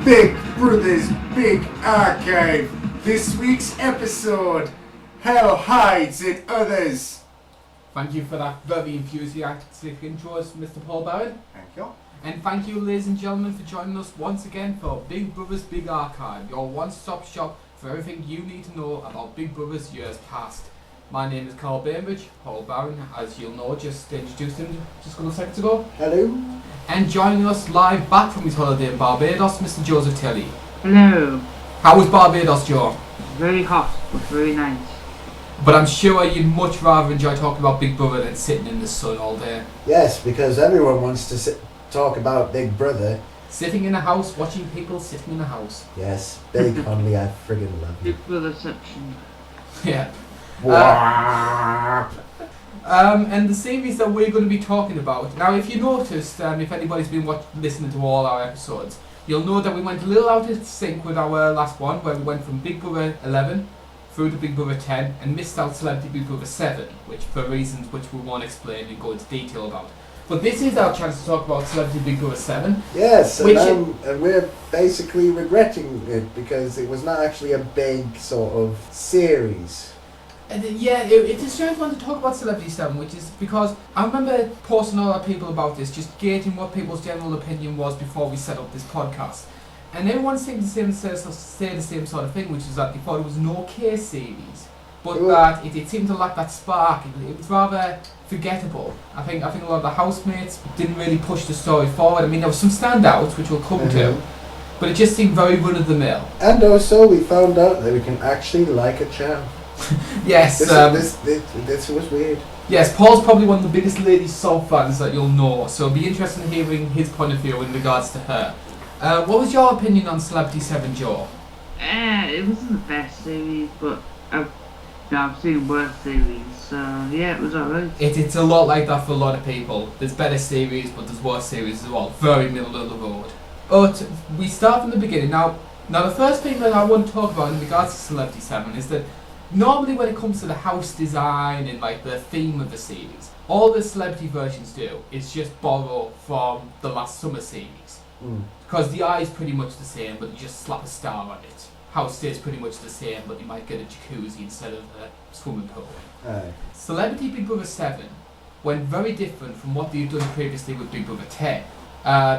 Big Brother's Big Archive. This week's episode, Hell Hides in Others. Thank you for that very enthusiastic intro, Mr. Paul Barrett. Thank you. And thank you, ladies and gentlemen, for joining us once again for Big Brother's Big Archive, your one-stop shop for everything you need to know about Big Brother's years past. My name is Carl Bainbridge, Paul Barron, as you'll know, just introduced him just a couple of seconds ago. Hello. And joining us live back from his holiday in Barbados, Mr. Joseph Tilley. Hello. How was Barbados, Joe? Very hot, but very nice. But I'm sure you'd much rather enjoy talking about Big Brother than sitting in the sun all day. Yes, because everyone wants to talk about Big Brother. Sitting in a house, watching people sitting in a house. Yes, Billy Connolly, I friggin' love you. Big Brotherception. Yeah. Wah. And the series that we're going to be talking about. Now, if you noticed, if anybody's been listening to all our episodes, you'll know that we went a little out of sync with our last one, where we went from Big Brother 11 through to Big Brother 10 and missed out Celebrity Big Brother 7, which for reasons which we won't explain and go into detail about. But this is our chance to talk about Celebrity Big Brother 7. Yes, and we're basically regretting it because it was not actually a big sort of series. And it's a strange one to talk about Celebrity 7, which is because I remember posting to other people about this, just gauging what people's general opinion was before we set up this podcast. And everyone seemed to say the same sort of thing, which is that they thought it was an okay series, but that it seemed to lack that spark. It was rather forgettable. I think a lot of the housemates didn't really push the story forward. I mean, there were some standouts, which we'll come to, but it just seemed very run-of-the-mill. And also, we found out that we can actually like a champ. Yes. This was weird. Yes, Paul's probably one of the biggest Lady Soul fans that you'll know, so it'll be interesting hearing his point of view in regards to her. What was your opinion on Celebrity 7, Joe? It wasn't the best series, but I've seen worse series, so yeah, it was alright. It's a lot like that for a lot of people. There's better series, but there's worse series as well. Very middle of the road. But we start from the beginning. Now the first thing that I want to talk about in regards to Celebrity 7 is that normally when it comes to the house design and like the theme of the series, all the celebrity versions do is just borrow from the last summer series. Because the eye is pretty much the same, but you just slap a star on it. House stays pretty much the same, but you might get a jacuzzi instead of a swimming pool. Aye. Celebrity Big Brother 7 went very different from what they've done previously with Big Brother 10.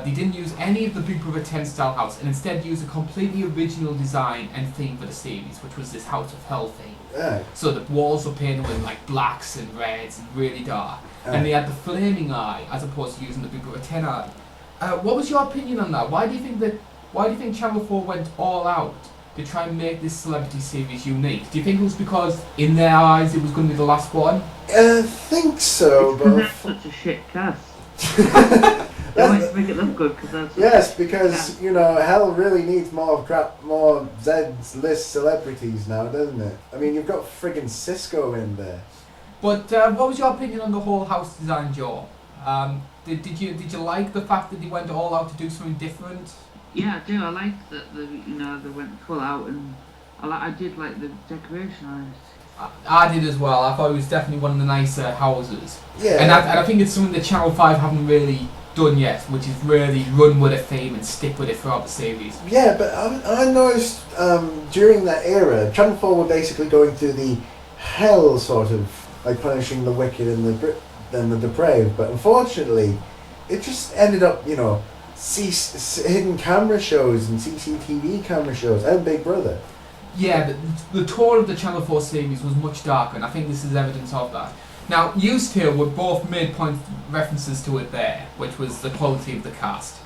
They didn't use any of the Big Brother 10 style house and instead used a completely original design and theme for the series, which was this House of Hell theme. Aye. So the walls were painted with like blacks and reds and really dark. Aye. And they had the flaming eye as opposed to using the Big Brother 10 eye. What was your opinion on that? Why do you think Channel 4 went all out to try and make this celebrity series unique? Do you think it was because in their eyes it was going to be the last one? I think so, It's because but... that's such a shit cast. They want to make it look good because that's... Yes, because, you know, Hell really needs more Zed's list celebrities now, doesn't it? I mean, you've got friggin' Cisco in there. But what was your opinion on the whole house design, Joe? Did you like the fact that they went all out to do something different? Yeah, I do. I like that they went full out, and I did like the decoration on it. I did as well. I thought it was definitely one of the nicer houses. Yeah. And I think it's something that Channel 5 haven't really done yet, which is really run with a theme and stick with it throughout the series. Yeah, but I noticed during that era, Channel 4 were basically going through the hell sort of, like punishing the wicked and the depraved, but unfortunately, it just ended up, you know, hidden camera shows and CCTV camera shows and Big Brother. Yeah, the tone of the Channel 4 series was much darker, and I think this is evidence of that. Now, used here were both made point references to it there, which was the quality of the cast.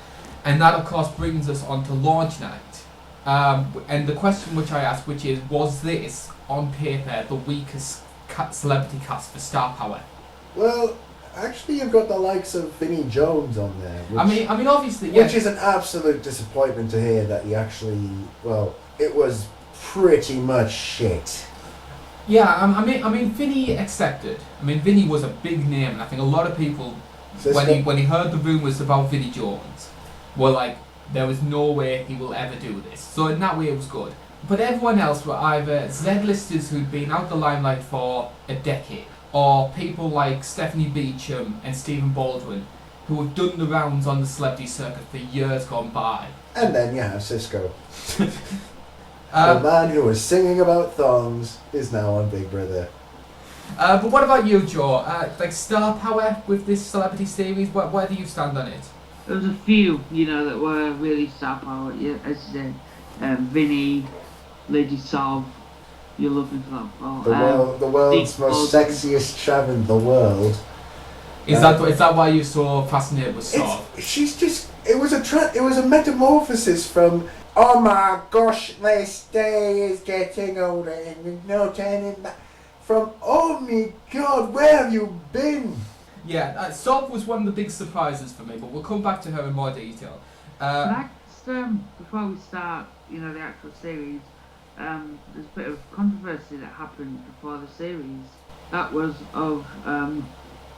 And that, of course, brings us on to launch night. And the question which I asked, which is, was this, on paper, the weakest celebrity cast for star power? Well, actually, you've got the likes of Vinnie Jones on there. Which, I mean, obviously, yeah. Which is an absolute disappointment to hear that he actually, well, it was pretty much shit. Yeah, I mean, Vinnie accepted. I mean, Vinnie was a big name, and I think a lot of people, when he heard the rumours about Vinnie Jones, were like, there was no way he will ever do this. So in that way, it was good. But everyone else were either Z-listers who'd been out the limelight for a decade, or people like Stephanie Beacham and Stephen Baldwin who have done the rounds on the celebrity circuit for years gone by. And then you have Cisco. The Um, man who was singing about thongs is now on Big Brother. but what about you, Joe? Like star power with this celebrity series, where do you stand on it? There was a few, that were really star power. Yeah, as you said, Vinnie, Lady Solve. You're looking for that. The world's Stephen most Baldwin. sexiest chav in the world. Is that why you're so fascinated with Saw? She's just. It was a metamorphosis from. Oh my gosh, this day is getting older and there's no turning back. From oh my god, where have you been? Yeah, Saw was one of the big surprises for me, but we'll come back to her in more detail. Before we start, the actual series, there's a bit of controversy that happened before the series. That was of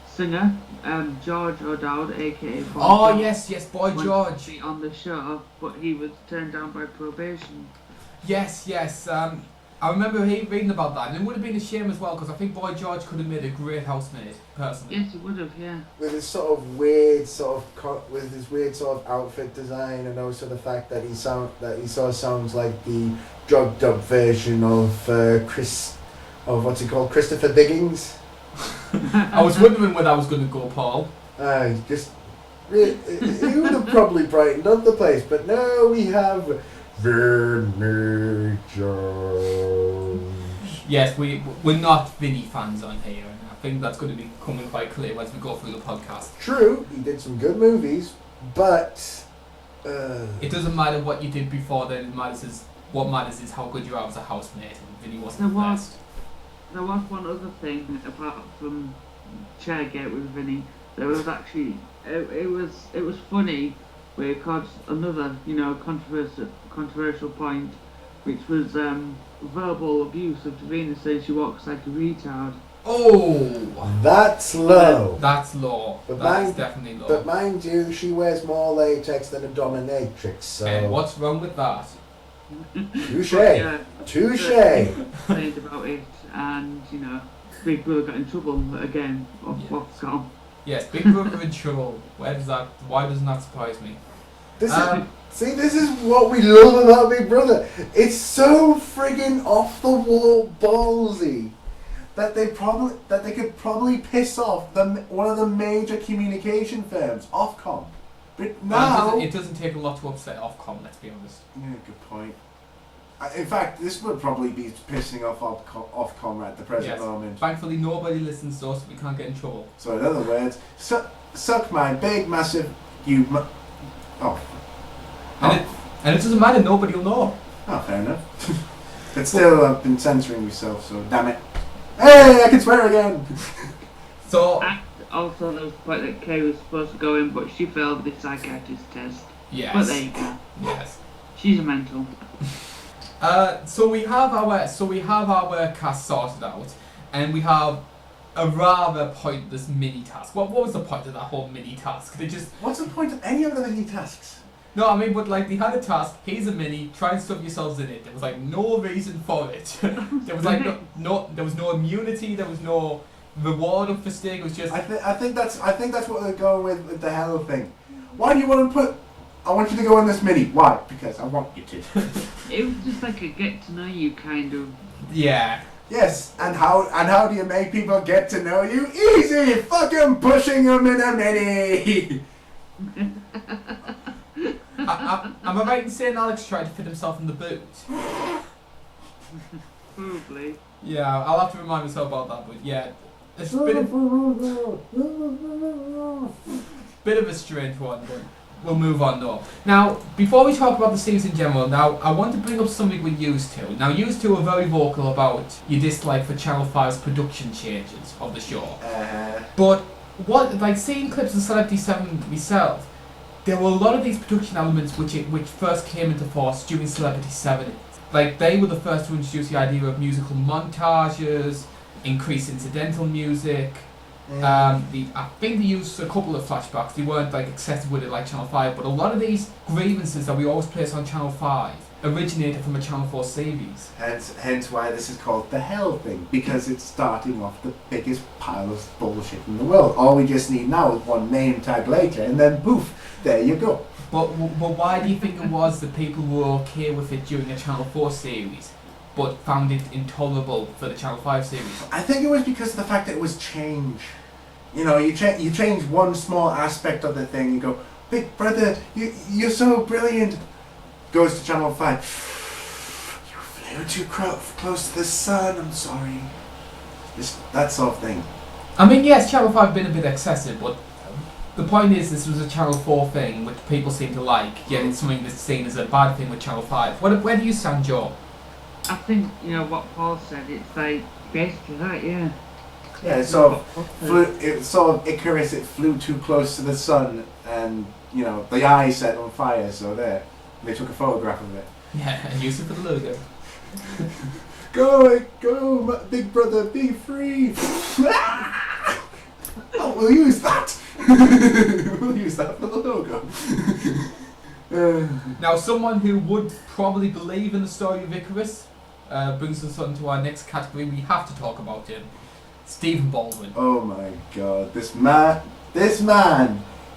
singer George O'Dowd, aka Boy Oh George, yes, Boy wanted George. to be on the show, but he was turned down by probation. Yes. I remember reading about that, and it would have been a shame as well because I think Boy George could have made a great housemate, personally. Yes, he would have, yeah. With his sort of weird outfit design, and also the fact that he sort of sounds like the drugged up version of Christopher Biggins. I was wondering where that was going to go, Paul. He would have probably brightened up the place, but no, we have Vinnie Jones. Yes, we're not Vinnie fans on here, and I think that's going to be coming quite clear as we go through the podcast. True, he did some good movies, but it doesn't matter what you did before then. What matters is how good you are as a housemate, and Vinnie wasn't the best. There was one other thing apart from Chairgate with Vinnie. There was actually it was funny because another controversial point, which was verbal abuse of Davina saying she walks like a retard. Oh, that's low. That's low. That's definitely low. But mind you, she wears more latex than a dominatrix. So and what's wrong with that? Touche. Yeah, Touche. Complained about it, and Big Brother got in trouble again off Foxconn. Yes, Big Brother in trouble. Why doesn't that surprise me? This is what we love about Big Brother. It's so friggin' off the wall ballsy that they could probably piss off one of the major communication firms, Ofcom. But now it doesn't take a lot to upset Ofcom. Let's be honest. Yeah, good point. In fact, this would probably be pissing off Ofcom at the present moment. Thankfully, nobody listens to us, so we can't get in trouble. So in other words, suck my big massive And it doesn't matter. Nobody will know. Oh, fair enough. But still, I've been censoring myself, so damn it. Hey, I can swear again. So. And also, there was a point that Kay was supposed to go in, but she failed the psychiatrist test. Yes. But there you go. Yes. She's a mental. So we have our cast sorted out, and we have a rather pointless mini task. What was the point of that whole mini task? What's the point of any of the mini tasks? No, I mean, but like they had a task. Here's a mini. Try and stuff yourselves in it. There was like no reason for it. There was like no. There was no immunity. There was no reward up for staying. It was just. I think that's what they're going with the hell thing. Why do you want to put? I want you to go in this mini. Why? Because I want you to. It was just like a get to know you kind of. Yeah. Yes, and how do you make people get to know you? Easy, fucking pushing them in a mini. Am I right in saying Alex tried to fit himself in the boot? Probably. Yeah, I'll have to remind myself about that, but yeah. It's a bit of a strange one, but we'll move on though. Now, before we talk about the series in general, now I want to bring up something we used to. Now, used to are very vocal about your dislike for Channel 5's production changes of the show. But seeing clips of CBB7 myself, there were a lot of these production elements which first came into force during CBB7. Like, they were the first to introduce the idea of musical montages, increased incidental music. I think they used a couple of flashbacks. They weren't like excessive with it like Channel 5, but a lot of these grievances that we always place on Channel 5 originated from a Channel 4 series. Hence why this is called the Hell thing, because it's starting off the biggest pile of bullshit in the world. All we just need now is one name tag later, and then poof, there you go. But why do you think it was that people were okay with it during the Channel 4 series, but found it intolerable for the Channel 5 series? I think it was because of the fact that it was change. You know, you change one small aspect of the thing, you go, Big Brother, you're so brilliant. Goes to Channel 5. You flew too close to the sun, I'm sorry. Just that sort of thing. I mean, yes, Channel 5 have been a bit excessive, but the point is this was a Channel 4 thing which people seem to like, yet it's something that's seen as a bad thing with Channel 5. Where do you stand, Joe? I think, what Paul said, it's like basically that, yeah. Yeah, it sort of Icarus, it flew too close to the sun, and, the eye set on fire, so there. They took a photograph of it. Yeah, and used it for the logo. Go, Big Brother, be free! Oh, we'll use that! We'll use that for the logo. Now, someone who would probably believe in the story of Icarus brings us on to our next category. We have to talk about him. Stephen Baldwin. Oh my god, this man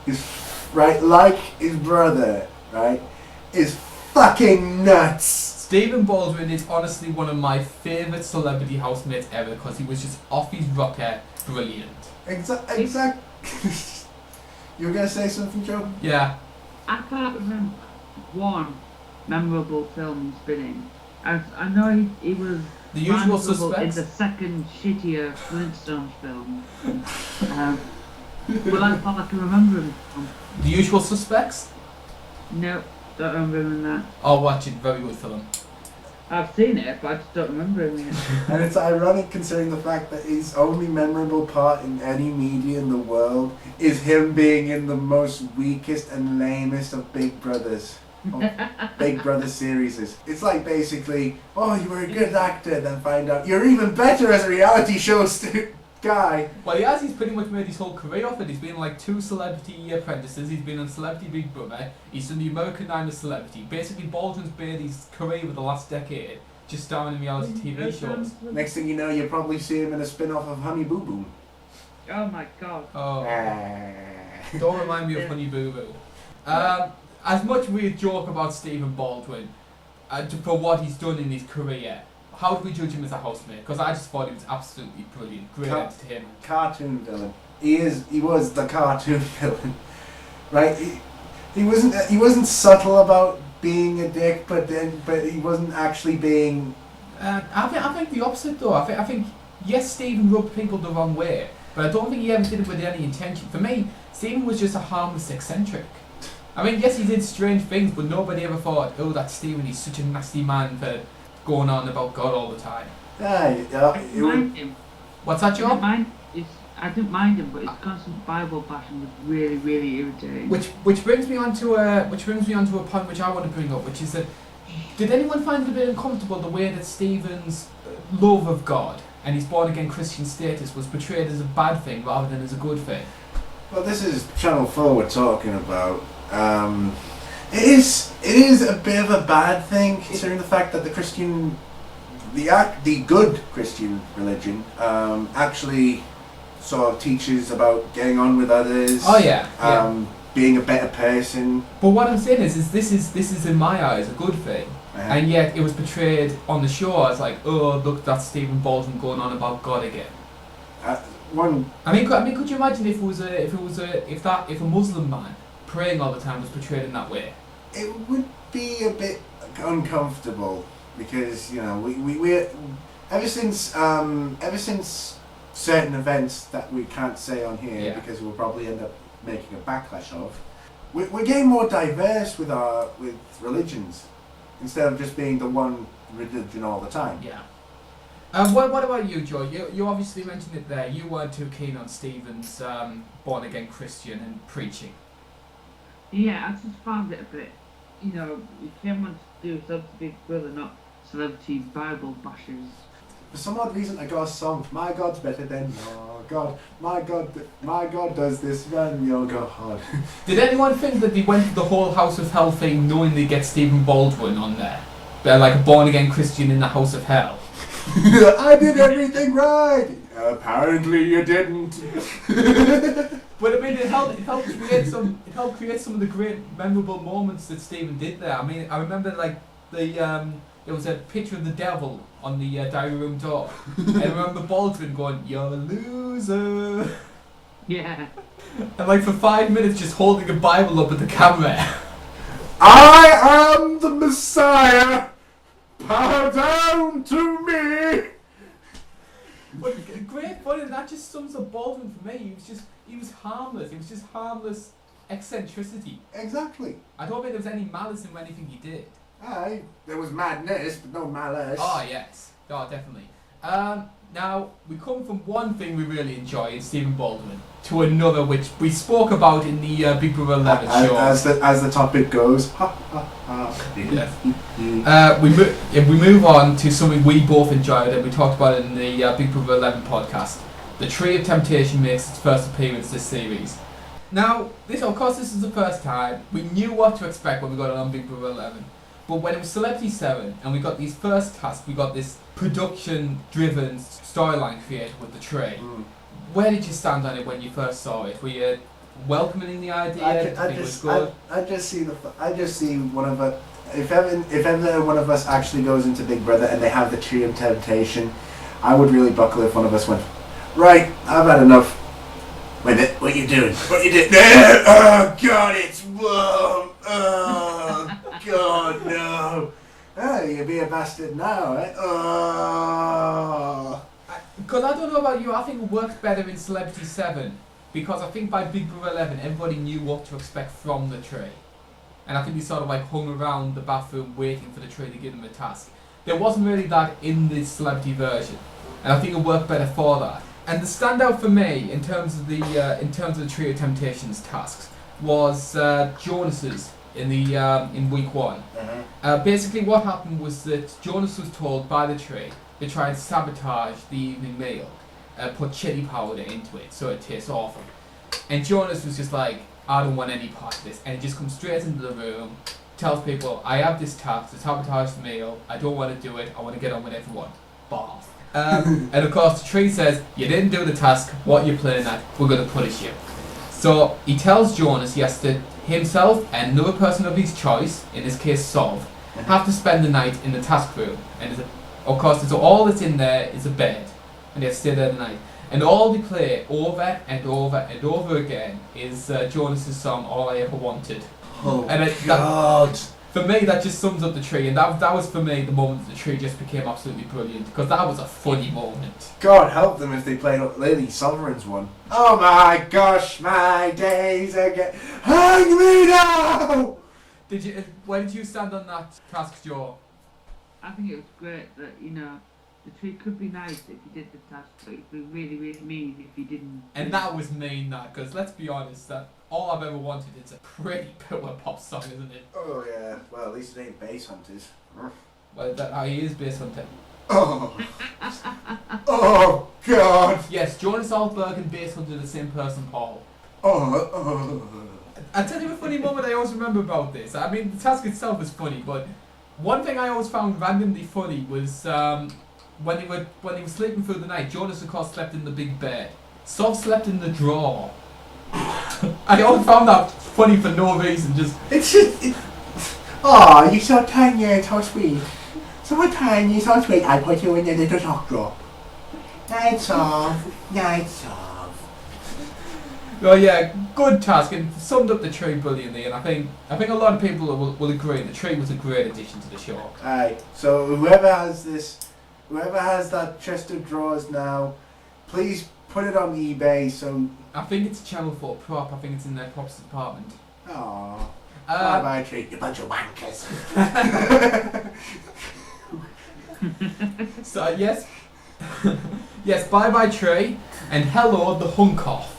is, right, like his brother, right, is fucking nuts! Stephen Baldwin is honestly one of my favourite celebrity housemates ever because he was just off his rocker, brilliant. Exact. You were going to say something, Joe? Yeah. I can't remember one memorable film he's been in. I know he was The Usual memorable Suspects. in the second shittier Flintstones film. Well, that's all I can remember him from. The Usual Suspects? No, don't remember him in that. I'll watch it, very good film. I've seen it, but I just don't remember him in it. And it's ironic considering the fact that his only memorable part in any media in the world is him being in the most weakest and lamest of Big Brothers. Big Brother series. It's like basically, oh, you were a good actor, then find out you're even better as a reality show guy. Well, he has. He's pretty much made his whole career off it. He's been like 2 Celebrity Apprentices. He's been on Celebrity Big Brother. He's done the American Idol Celebrity. Basically, Baldwin's made his career over the last decade just starring in reality TV shows. Next thing you know, you'll probably see him in a spin-off of Honey Boo Boo. Oh my god. Oh, don't remind me of Honey Boo Boo. As much we joke about Stephen Baldwin for what he's done in his career, how do we judge him as a housemate? Because I just thought he was absolutely brilliant, great entertainment. Cartoon villain. He was the cartoon villain, right? He wasn't subtle about being a dick, but he wasn't actually being. I think the opposite though. I think yes, Stephen rubbed people the wrong way, but I don't think he ever did it with any intention. For me, Stephen was just a harmless eccentric. I mean, yes, he did strange things, but nobody ever thought, oh, that's Stephen, he's such a nasty man for going on about God all the time. I didn't mind him. What's that, John? I didn't mind him, but his constant Bible bashing was really, really irritating. Which brings me on to a point which I want to bring up, which is that did anyone find it a bit uncomfortable the way that Stephen's love of God and his born again Christian status was portrayed as a bad thing rather than as a good thing? Well, this is Channel 4 we're talking about. It is a bit of a bad thing considering the fact that the good Christian religion actually sort of teaches about getting on with others. Oh yeah. Being a better person. But what I'm saying is this is in my eyes a good thing, and yet it was portrayed on the show as like, oh look, that's Stephen Baldwin going on about God again. I mean, could you imagine if a Muslim man praying all the time was portrayed in that way? It would be a bit uncomfortable because we ever since certain events that we can't say on here because we'll probably end up making a backlash of. We're getting more diverse with religions instead of just being the one religion all the time. Yeah. What about you, Joe? You obviously mentioned it there. You weren't too keen on Stephen's born again Christian and preaching. Yeah, I just found it a bit. He came on to do Celebrity Big Brother, not Celebrity Bible bashers. For some odd reason, I got a song. My God's better than your God. My God does this than your God. Did anyone think that they went to the whole House of Hell thing knowing they get Stephen Baldwin on there? like a born again Christian in the house of hell. I did everything right. Apparently you didn't. But I mean, it helped create some of the great memorable moments that Stephen did there. I mean, I remember like there was a picture of the devil on the diary room door, and I remember Baldwin going, "You're a loser." Yeah. And like for 5 minutes, just holding a Bible up at the camera. I am the Messiah. Bow down to me. But great fun, and that just sums up Baldwin for me. He was harmless. It was just harmless eccentricity. Exactly. I don't think there was any malice in anything he did. Aye, there was madness, but no malice. Oh yes, oh definitely. Now we come from one thing we really enjoy in Stephen Baldwin to another which we spoke about in the Big Brother 11 show. As the topic goes, ha ha ha. Yeah. We move on to something we both enjoyed, and we talked about it in the Big Brother 11 podcast. The Tree of Temptation makes its first appearance this series. Now, this is the first time we knew what to expect when we got on Big Brother 11. But when it was Celebrity 7 and we got these first tasks, we got this production-driven storyline created with the tree. Where did you stand on it when you first saw it? Were you welcoming the idea? I just see one of us. If ever one of us actually goes into Big Brother and they have the Tree of Temptation, I would really buckle if one of us went, right, I've had enough. Wait, what are you doing? What are you doing? Oh God, it's warm. Oh God, no. Oh, you'll be a bastard now, eh? Oh. Because I don't know about you, I think it worked better in Celebrity 7. Because I think by Big Brother 11, everybody knew what to expect from the tree. And I think they sort of like hung around the bathroom waiting for the tree to give them a task. There wasn't really that in the Celebrity version. And I think it worked better for that. And the standout for me in terms of the Tree of Temptations tasks was Jonas's in week 1. Basically, what happened was that Jonas was told by the tree to try and sabotage the evening meal, put chili powder into it so it tastes awful. And Jonas was just like, I don't want any part of this, and he just comes straight into the room, tells people, I have this task to sabotage the meal. I don't want to do it. I want to get on with everyone. Balls. And of course the tree says, you didn't do the task, what you're playing at, we're going to punish you. So he tells Jonas he has to, himself and another person of his choice, in this case Sov, have to spend the night in the task room. And of course all that's in there is a bed, and they have to stay there the night. And all they play over and over and over again is Jonas's song, All I Ever Wanted. Oh and God. For me, that just sums up the tree, and that was for me the moment the tree just became absolutely brilliant, because that was a funny moment. God help them if they played Lily Sovereign's one. Oh my gosh, my days are getting hungry now! Where did you stand on that task, Joe? I think it was great that, the tree could be nice if you did the task, but it would be really, really mean if you didn't. And that was mean, that, because let's be honest, that All I've Ever Wanted is a pretty power pop song, isn't it? Oh yeah, well at least it ain't Bass Hunters. Well, he is Bass Hunter. Oh. Oh God. Yes, Jonas Alberg and Bass Hunter are the same person, Paul. Oh. I'll tell you a funny moment I always remember about this. I mean, the task itself is funny, but one thing I always found randomly funny was when he was sleeping through the night, Jonas of course slept in the big bed. Sov slept in the drawer. I always found that funny for no reason, just... It's just... Oh, you're so tiny and so sweet. So tiny, so sweet, I put you in the little sock drawer. Night Sov. Night Sov. Oh yeah, good task, and summed up the tree brilliantly, and I think a lot of people will agree the tree was a great addition to the show. Aye, so whoever has that chest of drawers now, please put it on eBay so... I think it's a Channel 4 prop, I think it's in their props department. Aww. Bye-bye tree, you bunch of wankers. So yes, yes, bye-bye tree, and hello the hunk-off.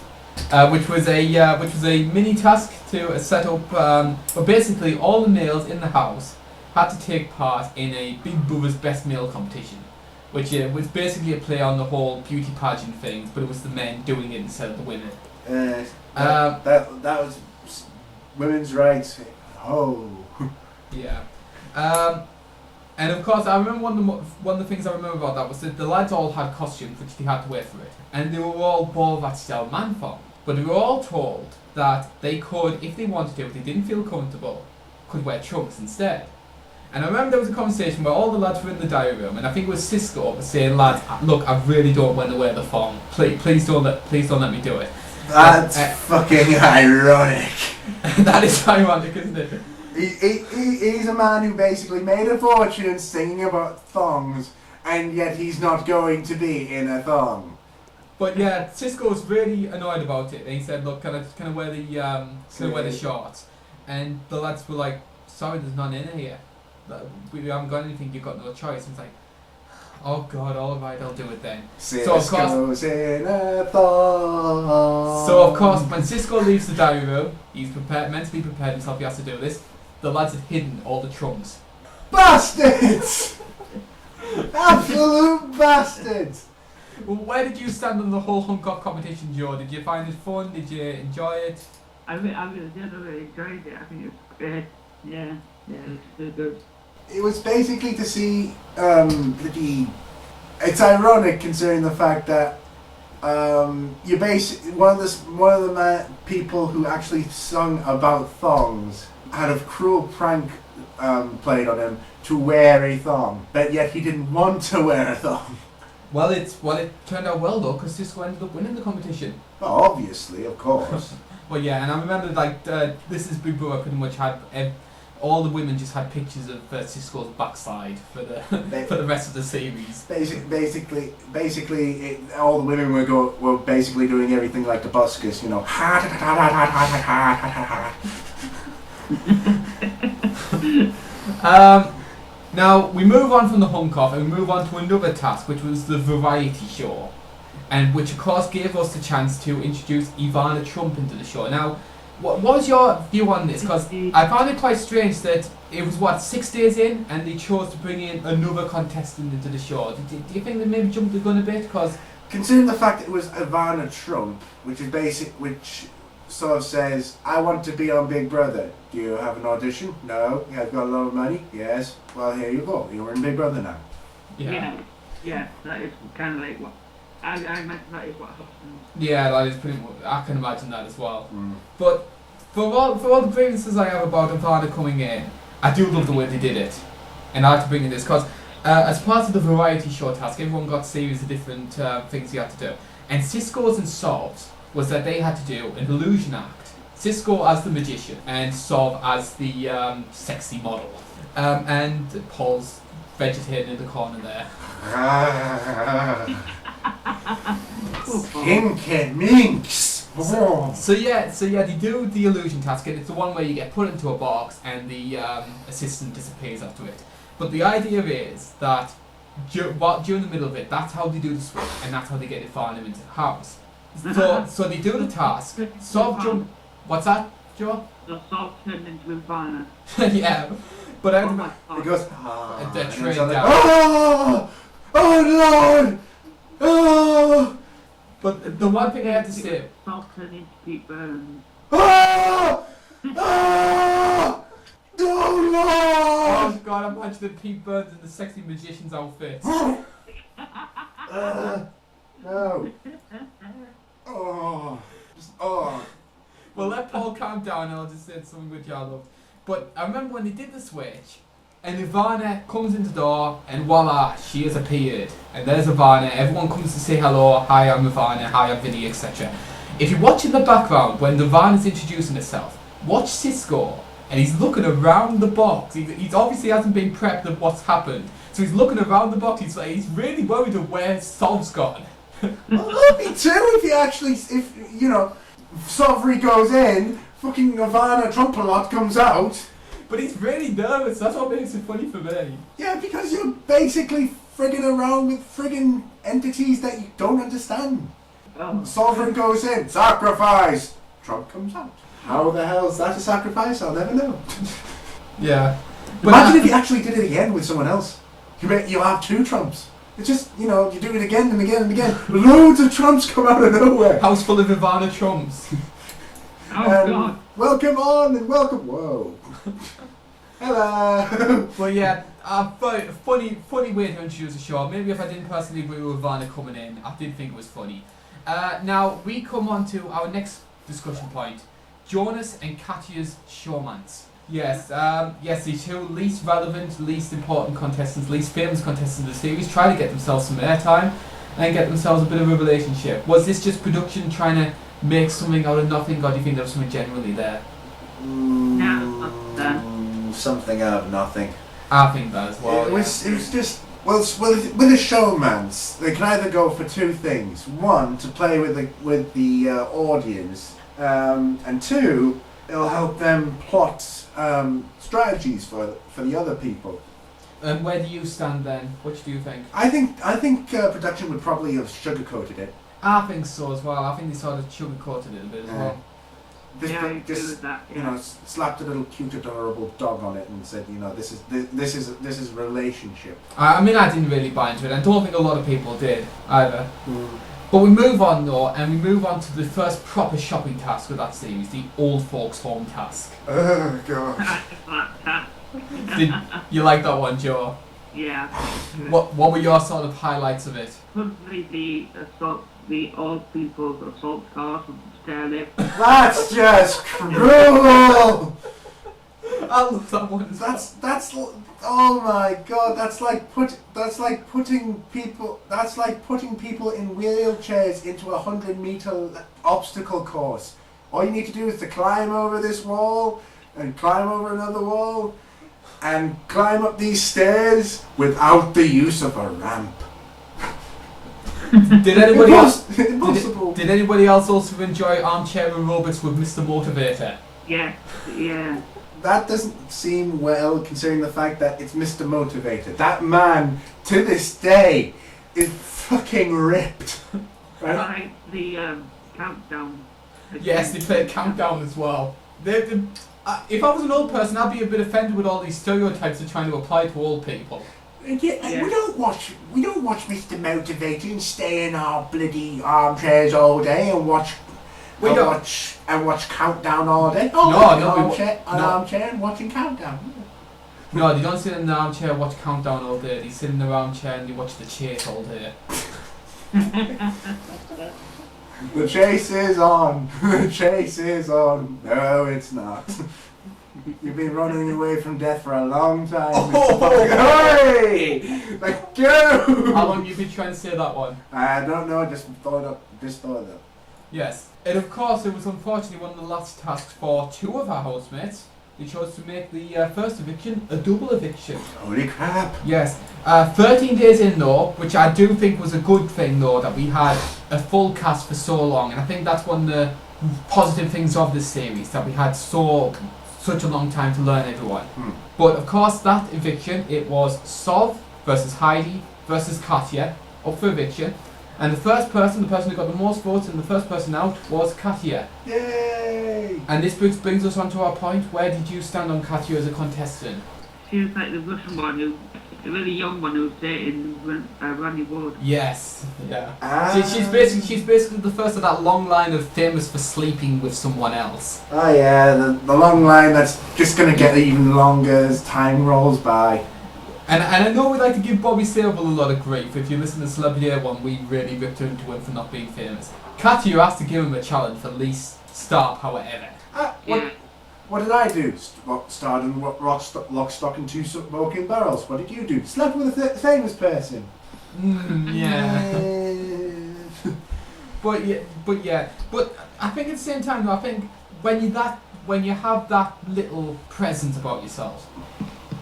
Which was a mini task to set up. But basically, all the males in the house had to take part in a Big Brother's Best Male competition, which was basically a play on the whole beauty pageant things, but it was the men doing it instead of the women. That was women's rights. Oh. Yeah. And of course, I remember one of the things I remember about that was that the lads all had costumes which they had to wear for it, and they were all Borvat style man thong. But they were all told that they could, if they wanted to, if they didn't feel comfortable, could wear trunks instead. And I remember there was a conversation where all the lads were in the diary room, and I think it was Cisco was saying, "Lads, look, I really don't want to wear the thong. Please don't let me do it." That's fucking ironic. That is ironic, isn't it? He's a man who basically made a fortune singing about thongs, and yet he's not going to be in a thong. But yeah, Cisco was really annoyed about it, and he said, "Look, can I wear the shorts?" And the lads were like, "Sorry, there's none in here. We haven't got anything. You've got no choice." And it's like, "Oh God, all right, I'll do it then." Cisco's in a thong. So of course, when Cisco leaves the diary room, he's mentally prepared himself. He has to do this. The lads had hidden all the trunks. Bastards! Absolute bastards! Well, where did you stand on the whole hunk-off competition, Joe? Did you find it fun? Did you enjoy it? I really enjoyed it. I think it was great. Yeah, it was good. It was basically to see it's ironic considering the fact that you one of the people who actually sung about thongs had a cruel prank played on him to wear a thong, but yet he didn't want to wear a thong. Well, it turned out well though, because Cisco ended up winning the competition. Well, obviously, of course. Well, yeah, and I remember this is Big Brother pretty much had all the women just had pictures of Cisco's backside for the rest of the series. Basically, all the women were basically doing everything like the buskers, you know. Now we move on from the hunk-off and we move on to another task, which was the variety show, and which of course gave us the chance to introduce Ivana Trump into the show. Now, what was your view on this? Because I found it quite strange that it was 6 days in and they chose to bring in another contestant into the show. Do you think they maybe jumped the gun a bit? Because considering the fact that it was Ivana Trump, which sort of says, "I want to be on Big Brother. Do you have an audition? No. You have got a lot of money? Yes. Well, here you go. You're in Big Brother now." Yeah. That is kind of like what I imagine that is what happens. yeah, that is pretty much. I can imagine that as well. But for all the grievances I have about Ivana coming in, I do love the way they did it, and I had to bring in this because as part of the variety show task, everyone got a series of different things you had to do, and Cisco's and Sob's was that they had to do an illusion act. Cisco as the magician and Sob as the sexy model, and Paul's vegetating in the corner there. Skinkin minx. So yeah, they do the illusion task, and it's the one where you get put into a box and the assistant disappears after it. But the idea is that during the middle of it, that's how they do the switch, and that's how they get Ivana into the house. So they do the task. Sob jump. What's that, Joe? The Sob turned into Ivana. Yeah, but I remember It goes. the and train it's all like, down. oh Lord! Oh! But the one thing I have to say. Sob turned into Pete Burns. Oh! Oh! Oh Lord! Oh God, I'm imagining Pete Burns in the sexy magician's outfit. No. Oh. Just, oh. Well, let Paul calm down and I'll just say something which I loved. But I remember when they did the switch, and Ivana comes in the door, and voila, she has appeared. And there's Ivana, everyone comes to say hello, hi, I'm Ivana, hi, I'm Vinnie, etc. If you watch in the background, when Ivana's introducing herself, watch Cisco, and he's looking around the box. He's obviously hasn't been prepped of what's happened. So he's looking around the box, he's really worried of where Sol's gone. Well, me too, if you know, Sovry goes in, fucking Ivana Trumpalot comes out. But he's really nervous, that's what makes it funny for me. Yeah, because you're basically frigging around with frigging entities that you don't understand. Sovereign goes in, sacrifice! Trump comes out. How the hell is that a sacrifice? I'll never know. Yeah. But imagine if you actually did it again with someone else. You'll have two Trumps. It's just, you know, you do it again and again and again. Loads of Trumps come out of nowhere. House full of Ivana Trumps. God. Welcome on and welcome. Whoa. Hello. Well, yeah, funny way to introduce the show. Maybe if I didn't personally agree with Vanna coming in, I did think it was funny. Now we come on to our next discussion point: Jonas and Katya's showmance. Yes, the two least relevant, least important contestants, least famous contestants of the series try to get themselves some airtime and get themselves a bit of a relationship. Was this just production trying to make something out of nothing, or do you think there was something genuinely there? Something out of nothing. I think that as well. It was just with a showmance, they can either go for two things: one, to play with the audience, and two, it'll help them plot strategies for the other people. And where do you stand then? Which do you think? I think production would probably have sugarcoated it. I think so as well. I think they sort of sugarcoated it a bit as well. Just you know, slapped a little cute, adorable dog on it and said, you know, this is relationship. I mean, I didn't really buy into it. I don't think a lot of people did either. But we move on though, and we move on to the first proper shopping task of that series, the old folks home task. Oh gosh. Did you like that one, Joe? Yeah. What were your sort of highlights of it? Probably the old people's assault cars with the stair lift. That's just cruel. I love that one. That's oh my god. That's like putting people in wheelchairs into a 100-meter obstacle course. All you need to do is to climb over this wall and climb over another wall and climb up these stairs without the use of a ramp. Did anybody else? Impossible. Did anybody else also enjoy armchair aerobics with Mr. Motivator? Yeah. That doesn't seem well, considering the fact that it's Mr. Motivator. That man, to this day, is fucking ripped. Right? The countdown. Yes, they played Countdown as well. If I was an old person, I'd be a bit offended with all these stereotypes they're trying to apply to old people. Yeah. We don't watch Mr. Motivator and stay in our bloody armchairs all day and watch Countdown all day. Armchair and watching Countdown. No, they don't sit in the armchair and watch Countdown all day. They sit in their armchair and they watch the chase all day. The chase is on. The chase is on. No, it's not. You've been running away from death for a long time. Hey! Let go! How long have you been trying to say that one? I don't know. Just thought it up. Yes. And of course, it was unfortunately one of the last tasks for two of our housemates. They chose to make the first eviction a double eviction. Holy crap! Yes. 13 days in though, which I do think was a good thing though, that we had a full cast for so long. And I think that's one of the positive things of this series, that we had such a long time to learn everyone. But of course, that eviction, it was Sov versus Heidi versus Katya up for eviction. And the person who got the most votes and the first person out was Katya. Yay! And this brings us on to our point. Where did you stand on Katya as a contestant? She was like the Russian one, the really young one who was dating Randy Wood. Yes, yeah. She's basically the first of that long line of famous for sleeping with someone else. Oh yeah, the long line that's just going to get even longer as time rolls by. And I know we like to give Bobby Sable a lot of grief. If you listen to Celebrity A1, we really ripped into him for not being famous. Katya has to give him a challenge for least star power ever. What did I do? Starred in Lock, Stock and Two Smoking Barrels. What did you do? Slept with a famous person. Yeah. But I think at the same time though, I think when you have that little presence about yourself,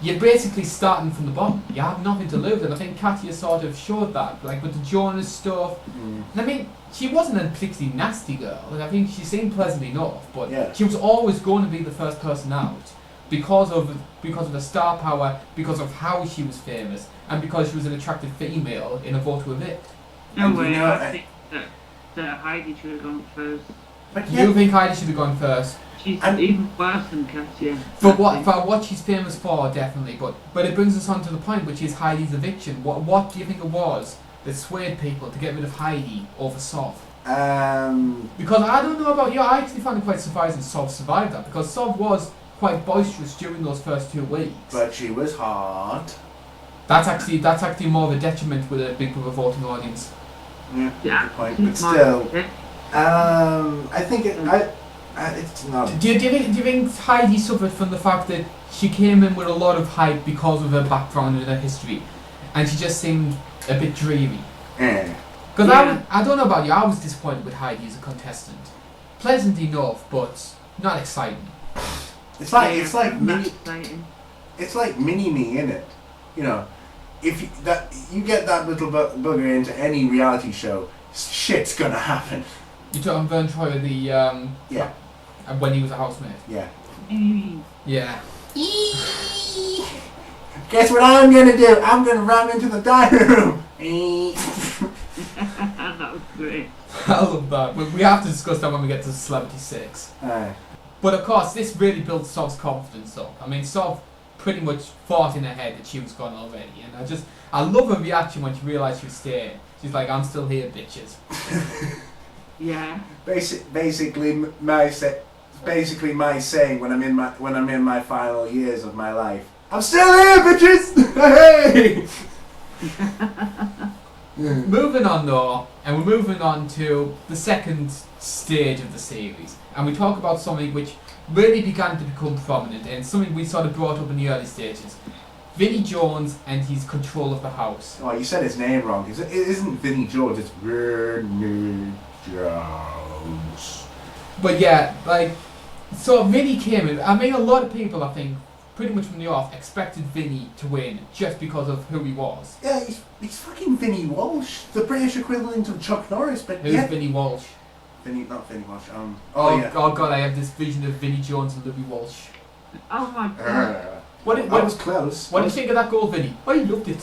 you're basically starting from the bottom. You have nothing to lose, and I think Katya sort of showed that, like with the Jonas stuff. And I mean, she wasn't a particularly nasty girl. I think she seemed pleasant enough, but she was always going to be the first person out because of the star power, because of how she was famous, and because she was an attractive female in a vote to evict. No way, I think that Heidi should have gone first. But you think Heidi should have gone first? She's even worse than Katya. For what she's famous for, definitely. But it brings us on to the point, which is Heidi's eviction. What do you think it was that swayed people to get rid of Heidi over Sov? Because I don't know about you, I actually found it quite surprising Sov survived that, because Sov was quite boisterous during those first 2 weeks. But she was hot. That's actually more of a detriment with a Big Brother voting audience. Yeah, good point. But still, I think it's not. Do you think Heidi suffered from the fact that she came in with a lot of hype because of her background and her history, and she just seemed a bit dreary? Because I don't know about you, I was disappointed with Heidi as a contestant. Pleasant enough, but not exciting. It's like mini-me, innit? You know, if you get that little bugger into any reality show, shit's gonna happen. You talking Vern Troyer, when he was a housemate? Yeah. Yeah. Guess what I'm gonna do? I'm gonna run into the dining room. That was great. I love that. We have to discuss that when we get to Celebrity 6. But of course, this really built Sov's confidence up. I mean, Sov pretty much thought in her head that she was gone already, and I love her reaction when she realised she was staying. She's like, "I'm still here, bitches." Yeah. Basically, my saying when I'm in my final years of my life, I'm still here, bitches. Hey. Moving on though, and we're moving on to the second stage of the series, and we talk about something which really began to become prominent, and something we sort of brought up in the early stages. Vinnie Jones and his control of the house. Oh, you said his name wrong. It isn't Vinnie Jones, it's Vinnie Jones. But yeah, so Vinnie came in. I mean, a lot of people, I think, pretty much from the off, expected Vinnie to win just because of who he was. Yeah, he's fucking Vinnie Walsh, the British equivalent of Chuck Norris, but Who's Vinnie Walsh? Not Vinnie Walsh. Oh god, I have this vision of Vinnie Jones and Libby Walsh. Oh my god. I was close. What do you think of that goal, Vinnie? I loved it.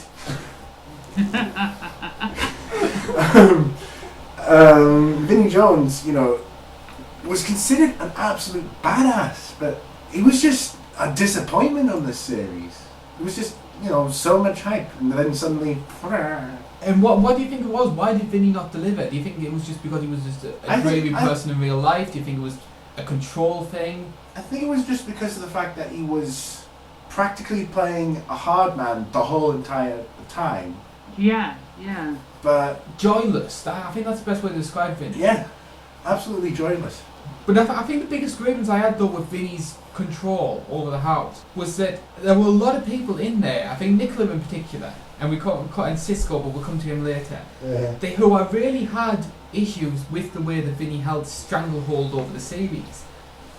Vinnie Jones, was considered an absolute badass, but he was just a disappointment on this series. It was just, so much hype, and then suddenly... And what do you think it was? Why did Vinnie not deliver? Do you think it was just because he was just a dreary person in real life? Do you think it was a control thing? I think it was just because of the fact that he was practically playing a hard man the whole entire time. Yeah. But joyless. I think that's the best way to describe Vinnie. Yeah, absolutely joyless. But I think the biggest grievance I had though with Vinnie's control over the house was that there were a lot of people in there, I think Nicola in particular, and we caught and Cisco, but we'll come to him later, who really had issues with the way that Vinnie held stranglehold over the series,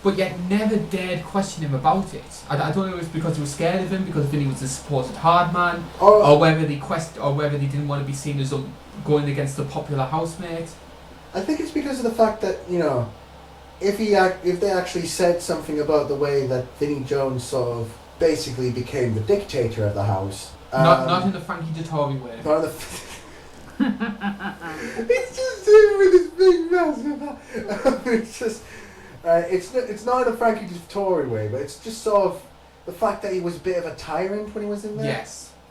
but yet never dared question him about it. I don't know if it was because they were scared of him, because Vinnie was a supposed hard man, or whether they didn't want to be seen as going against the popular housemate. I think it's because of the fact that, if they actually said something about the way that Vinnie Jones sort of basically became the dictator of the house. Not in the Frankie Dettori way. Not in the it's just him with his big massive. It's just it's not in a Frankie Dettori way, but it's just sort of the fact that he was a bit of a tyrant when he was in there.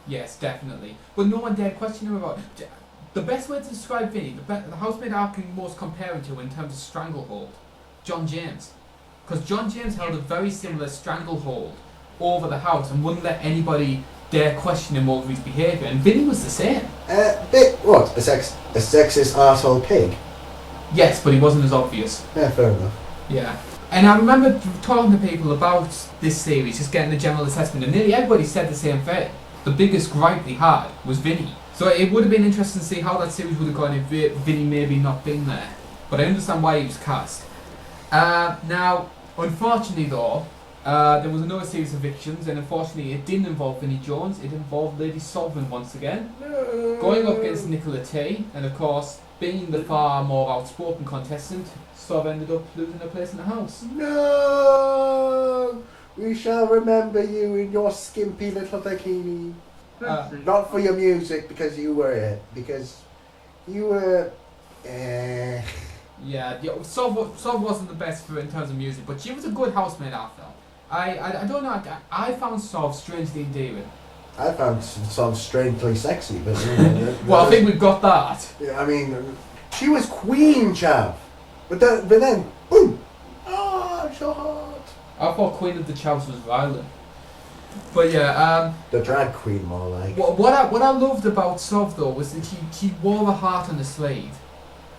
Yes, definitely. But no one dared question him about it. The best way to describe Vinnie, the housemate I can most compare him to in terms of stranglehold, John James. Because John James held a very similar stranglehold over the house and wouldn't let anybody dare question him over his behaviour, and Vinnie was the same. A sexist arsehole pig? Yes, but he wasn't as obvious. Yeah, fair enough. Yeah. And I remember talking to people about this series, just getting a general assessment, and nearly everybody said the same thing. The biggest gripe they had was Vinnie. So it would have been interesting to see how that series would have gone if Vinnie maybe not been there. But I understand why he was cast. Now, unfortunately though, there was another series of evictions, and unfortunately it didn't involve Vinnie Jones, it involved Lady Sovereign once again. No. Going up against Nicola T, and of course, being the far more outspoken contestant, Sov ended up losing her place in the house. No! We shall remember you in your skimpy little bikini. Not for your music, because you were it. Because you were... Yeah, Sov wasn't the best in terms of music, but she was a good housemate, I felt. I don't know, I found Sov strangely endearing. I found Sov strangely sexy, but... Well, I think we've got that. Yeah, I mean, she was queen, chav. But then, boom! Ah, so hot. I thought Queen of the Chavs was violent. But yeah, The drag queen, more like. what I loved about Sov though was that she wore her heart on her sleeve.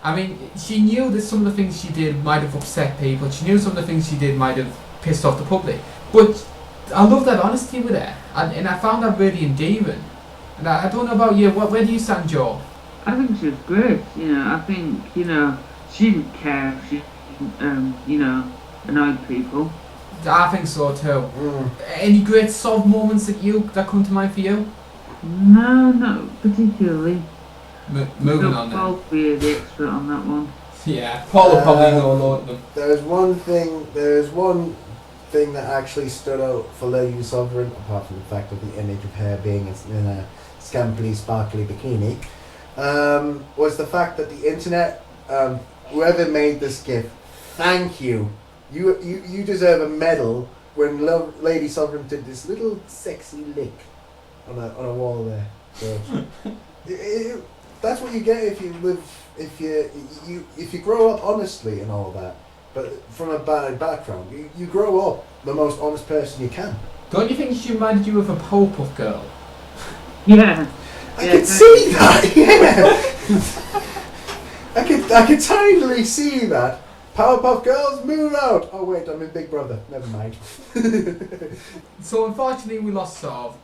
I mean, she knew that some of the things she did might have upset people. She knew some of the things she did might have pissed off the public. But I love that honesty with her, and I found that really endearing. And I don't know about you. Where do you stand, Joe? I think she was great. I think she didn't care if she annoyed people. I think so too. Mm. Any great Sov moments that come to mind for you? No, not particularly. Moving on then. I'll be the expert on that one. Yeah, Paul will probably know a lot of them. There's one thing that actually stood out for Lady Sovereign, apart from the fact of the image of her being in a scampily, sparkly bikini, was the fact that the internet, whoever made this GIF, thank you. You deserve a medal when Lady Sovereign did this little sexy lick on a wall there. So, that's what you get if you live, if you grow up honestly and all that. But from a bad background, you grow up the most honest person you can. Don't you think she reminded you of a Powerpuff Girl? Yeah. I could see that. Yeah. I could totally see that. Powerpuff Girls, move out! Oh wait, I'm in Big Brother. Never mind. So unfortunately we lost Sov,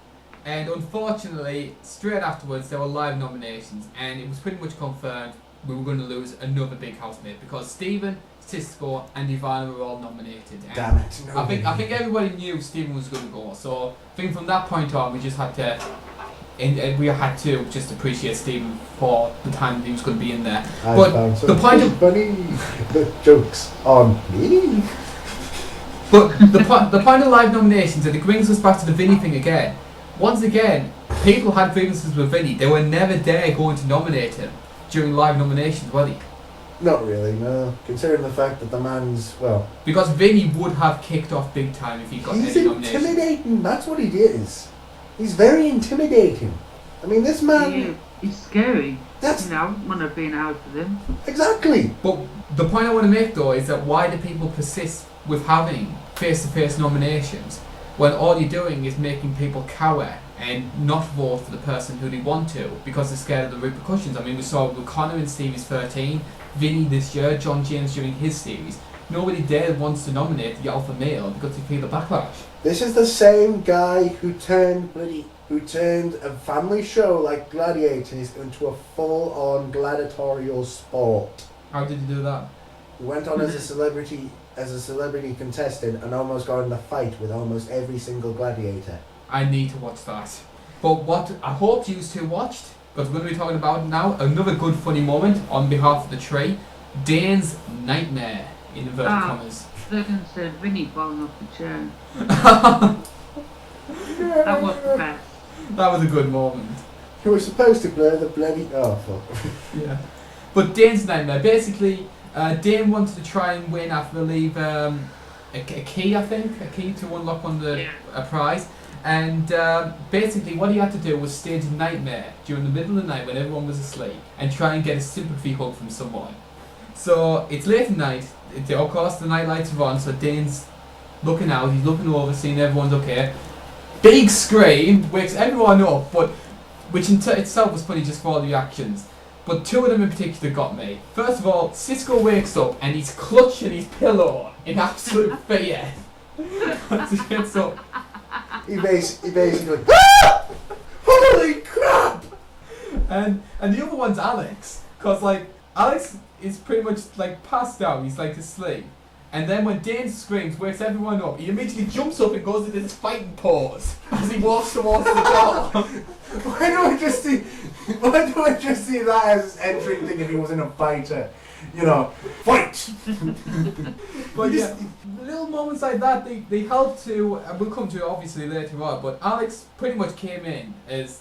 and unfortunately straight afterwards there were live nominations, and it was pretty much confirmed we were going to lose another big housemate because Stephen, Cisco and Ivana were all nominated. And Damn it. No. I think everybody knew Stephen was going to go, so I think from that point on we just had to just appreciate Stephen for the time that he was going to be in there. But the point of the joke's on me. But the point of live nominations, and it brings us back to the Vinnie thing again. Once again, people had grievances with Vinnie. They were never there going to nominate him during live nominations, were they? Not really, no. Considering the fact that the man's, well... Because Vinnie would have kicked off big time if he got He's any nominations. intimidating, that's what he is. He's very intimidating. I mean, this man... Yeah, he's scary. That's... I wouldn't want to be in a house with him. Exactly. But the point I want to make though is that why do people persist with having face-to-face nominations when all you're doing is making people cower and not vote for the person who they want to because they're scared of the repercussions? I mean, we saw with Connor in Series 13, Vinnie this year, John James during his series. Nobody there wants to nominate the alpha male because they feel the backlash. This is the same guy who turned a family show like Gladiators into a full-on gladiatorial sport. How did you do that? He went on as a celebrity contestant and almost got in a fight with almost every single gladiator. I need to watch that. But what I hope you two watched, because we're going to be talking about now another good funny moment on behalf of the tree, Dane's nightmare in inverted commas. Second said Vinnie falling off the chair. That was the best. That was a good moment. He was supposed to blur the bloody... Oh, fuck. Yeah. But Dane's nightmare, basically, Dane wanted to try and win, I believe, a key, I think, a key to unlock a prize. And basically what he had to do was stage a nightmare during the middle of the night when everyone was asleep and try and get a sympathy hug from someone. So it's late at night, of course the night lights are on, so Dane's looking out, he's looking over, seeing everyone's okay. Big scream, wakes everyone up, but which in itself was funny just for all the reactions. But two of them in particular got me. First of all, Cisco wakes up and he's clutching his pillow in absolute fear. As he gets up. He basically ah! Holy crap! And the other one's Alex, cause like Alex is pretty much like passed out. He's like asleep, and then when Dane screams, wakes everyone up, he immediately jumps up and goes into this fighting pose as he walks towards the door. Why do I just see that as entering thing if he wasn't a fighter? You know, fight! But yeah, little moments like that, they help to, and we'll come to it obviously later on, but Alex pretty much came in as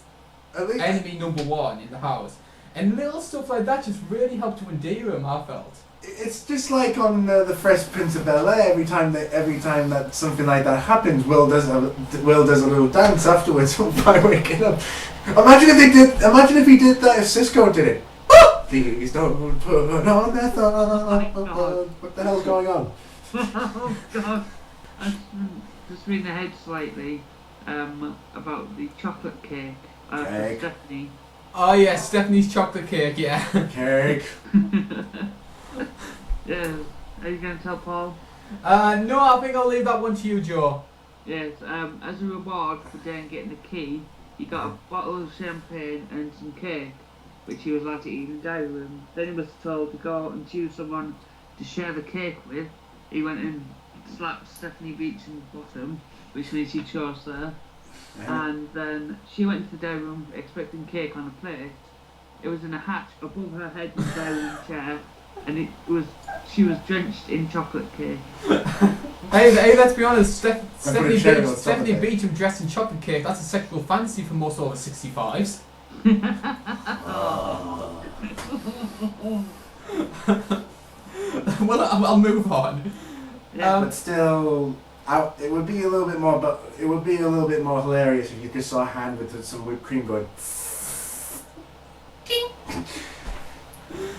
enemy number one in the house. And little stuff like that just really helped to endear him, I felt. It's just like on the Fresh Prince of Bel-Air. Every time that something like that happens, Will does a little dance afterwards by waking up. Imagine if he did that if Cisco did it. Please don't put on that thought. What the hell's going on? Oh god. Just moving the head slightly. about the chocolate cake for Cake. Stephanie. Oh yeah, Stephanie's chocolate cake. Yeah. Cake. Yeah, are you going to tell Paul? No, I think I'll leave that one to you, Joe. Yes, as a reward for Dan getting the key, he got a bottle of champagne and some cake, which he was allowed to eat in the diary room. Then he was told to go out and choose someone to share the cake with. He went and slapped Stephanie Beach in the bottom, which means she chose her. And then she went to the diary room expecting cake on a plate. It was in a hatch above her head in the diary room chair, and she was drenched in chocolate cake. Hey, let's be honest, Stephanie Stephanie Beacham dressed in chocolate cake, that's a sexual fantasy for most over 65s. Well, I'll move on. Yeah, But still, it would be a little bit more. But it would be a little bit more hilarious if you just saw a hand with some whipped cream going.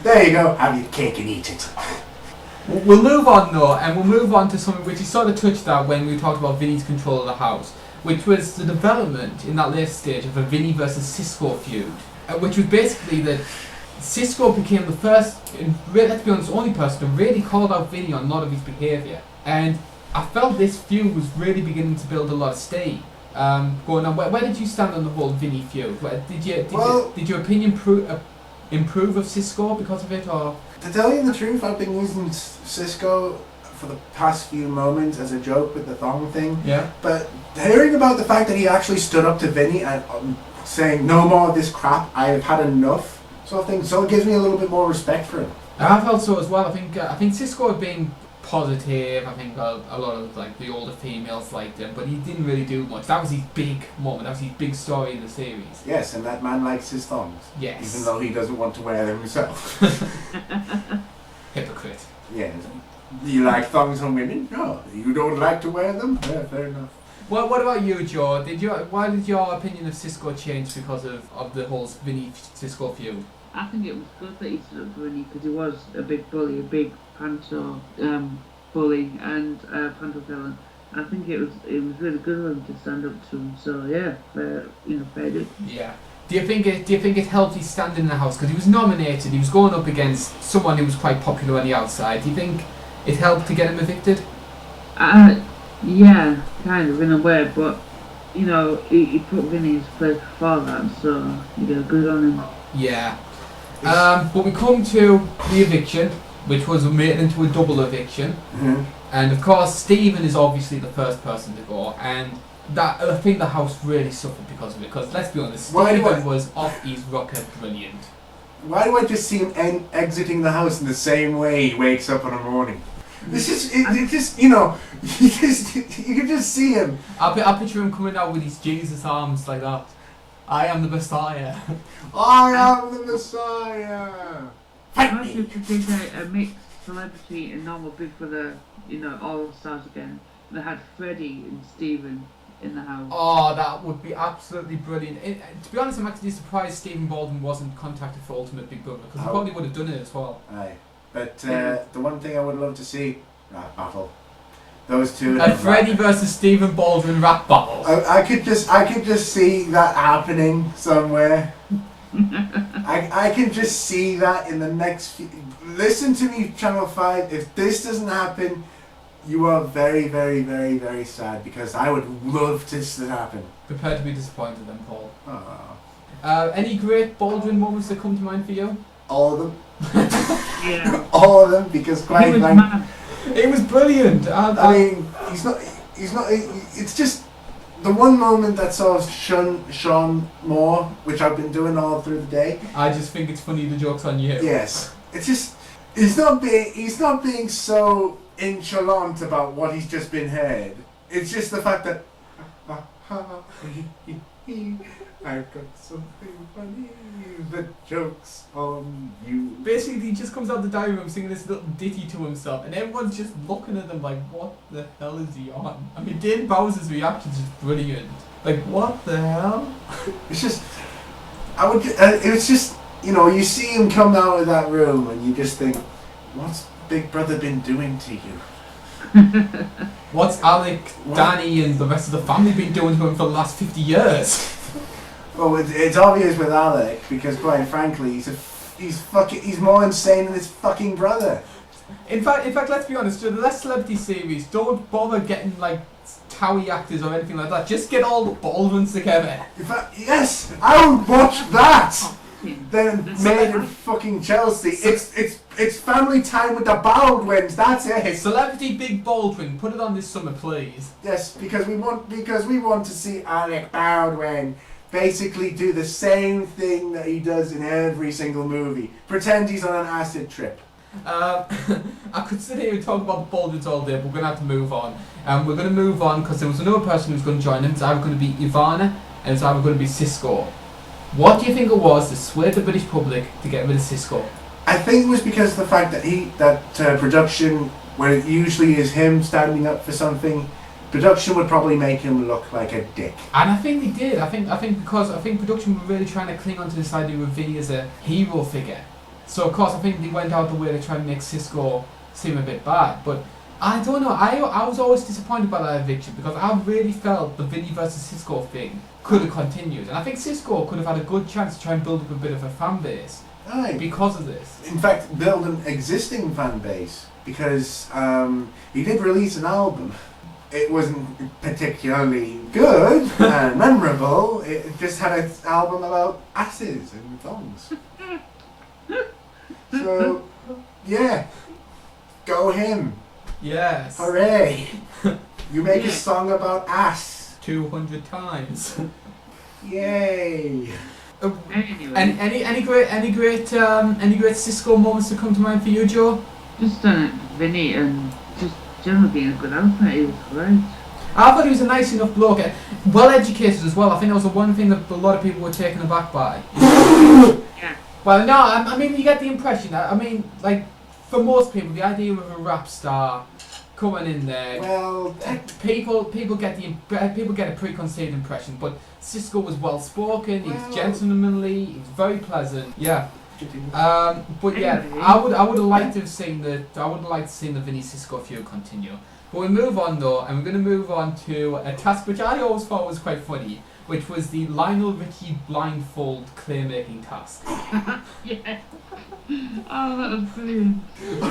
There you go. Have your cake and eat it. We'll move on though, and we'll move on to something which you sort of touched on when we talked about Vinny's control of the house, which was the development in that later stage of a Vinny versus Cisco feud, which was basically that Cisco became the first, and let's be honest, only person to really call out Vinny on a lot of his behaviour, and I felt this feud was really beginning to build a lot of steam. Going on, where did you stand on the whole Vinny feud? Did your opinion improve of Cisco because of it, or? To tell you the truth, I've been using Cisco for the past few moments as a joke with the thong thing. Yeah. But hearing about the fact that he actually stood up to Vinny and saying, "No more of this crap. I have had enough," sort of thing. So it gives me a little bit more respect for him. I felt so as well. I think Cisco had been positive. I think a lot of like the older females liked him, but he didn't really do much. That was his big moment. That was his big story in the series. Yes, and that man likes his thongs. Yes. Even though he doesn't want to wear them himself. Hypocrite. Yes. Do you like thongs on women? No. You don't like to wear them? Yeah, fair enough. Well, what about you, Joe? Why did your opinion of Cisco change because of the whole Vinny Cisco feud? I think it was good that he stood up for Vinny because he was a big bully, a big panto bully and panto villain. I think it was really good of him to stand up to him. So yeah, fair dude. Yeah. Do you think it helped his stand in the house because he was nominated? He was going up against someone who was quite popular on the outside. Do you think it helped to get him evicted? Yeah, kind of in a way, but he put Vinny in his place before that, so you get good on him. Yeah. But we come to the eviction, which was made into a double eviction. Mm-hmm. And of course, Stephen is obviously the first person to go, and that I think the house really suffered because of it. Because let's be honest, Stephen was off his rocker brilliant. Why do I just see him exiting the house in the same way he wakes up in the morning? This is it just you can just see him. I picture him coming out with his Jesus arms like that. I am the Messiah. I am the Messiah. Fight Most me. people think a mixed celebrity and normal Big Brother, all stars again. They had Freddie and Stephen in the house. Oh, that would be absolutely brilliant. To be honest, I'm actually surprised Stephen Baldwin wasn't contacted for Ultimate Big Brother because he probably would have done it as well. Aye. But the one thing I would love to see, rap battle. Those two. A Freddie versus Stephen Baldwin rap battle. I could just see that happening somewhere. I can just see that in the next few. Listen to me, Channel 5. If this doesn't happen, you are very, very, very, very sad because I would love this to happen. Prepare to be disappointed then, Paul. Oh. Any great Baldwin moments that come to mind for you? All of them. Yeah. All of them, because quite He was frankly, mad. It was brilliant. I mean, he's not. It's just the one moment that saw Sean more, which I've been doing all through the day. I just think it's funny the joke's on you. Yes, it's just he's not being so nonchalant about what he's just been heard. It's just the fact that I've got something funny. The joke's on you. Basically, he just comes out the diary room singing this little ditty to himself, and everyone's just looking at him like, what the hell is he on? I mean, Dane Bowser's reaction is just brilliant. Like, what the hell? It's just, it's just, you see him come out of that room and you just think, what's Big Brother been doing to you? What's Alec, Danny, and the rest of the family been doing to him for the last 50 years? Well, it's obvious with Alec because, quite frankly, he's more insane than his fucking brother. In fact, let's be honest. During the last celebrity series, don't bother getting like Towie actors or anything like that. Just get all the Baldwins together. In fact, yes, I would watch that. Then made in fucking Chelsea. It's family time with the Baldwins. That's it. Celebrity Big Baldwin, put it on this summer, please. Yes, because we want to see Alec Baldwin basically do the same thing that he does in every single movie. Pretend he's on an acid trip. I could sit here and talk about the Baldwins all day, but we're going to have to move on. We're going to move on because there was another person who's going to join him. It's either going to be Ivana and it's either going to be Cisco. What do you think it was to sway the British public to get rid of Cisco? I think it was because of the fact that production, when it usually is him standing up for something, production would probably make him look like a dick. And I think they did. I think production were really trying to cling on to this idea of Vinnie as a hero figure. So of course I think they went out the way to try and make Cisco seem a bit bad. But I don't know. I was always disappointed by that Eviction because I really felt the Vinnie versus Cisco thing could have continued, and I think Cisco could have had a good chance to try and build up a bit of a fan base because of this. In fact, build an existing fan base because he did release an album. It wasn't particularly good and memorable. It just had an album about asses and thongs. So, yeah, go him. Yes. Hooray! You make a song about ass. 200 times. Yay! Anyway. And any great Cisco moments to come to mind for you, Joe? Just Vinny and just generally being a good outfit. He was great. I thought he was a nice enough bloke, well educated as well. I think that was the one thing that a lot of people were taken aback by. Yeah. Well, no, I mean you get the impression. I mean, like for most people, the idea of a rap star coming in there, Well, people get a preconceived impression. But Cisco was well spoken. He was gentlemanly. He was very pleasant. Yeah. But yeah, I would have liked to have seen the Vinnie Cisco feud continue. But we move on though, and we're going to move on to a task which I always thought was quite funny, which was the Lionel Richie blindfold clay making task. Yeah. Oh, that was brilliant.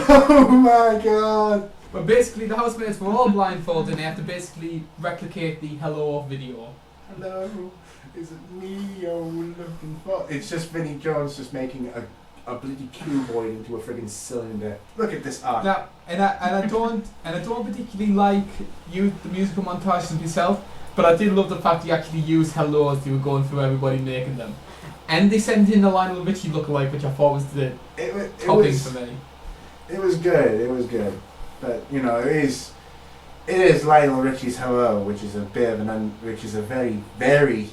oh my god! But basically, the housemates were all blindfolded, and they have to basically replicate the hello video. Hello, is it me you're looking for? It's just Vinnie Jones just making a bloody cuboid into a friggin' cylinder. Look at this art. Now, and I don't particularly like the musical montages myself, but I did love the fact you actually used hello as you were going through everybody making them, and they sent in the Lionel Richie lookalike, which I thought was the topping for me. It was good. But you know, it is Lionel Richie's Hello, which is a bit of which is a very, very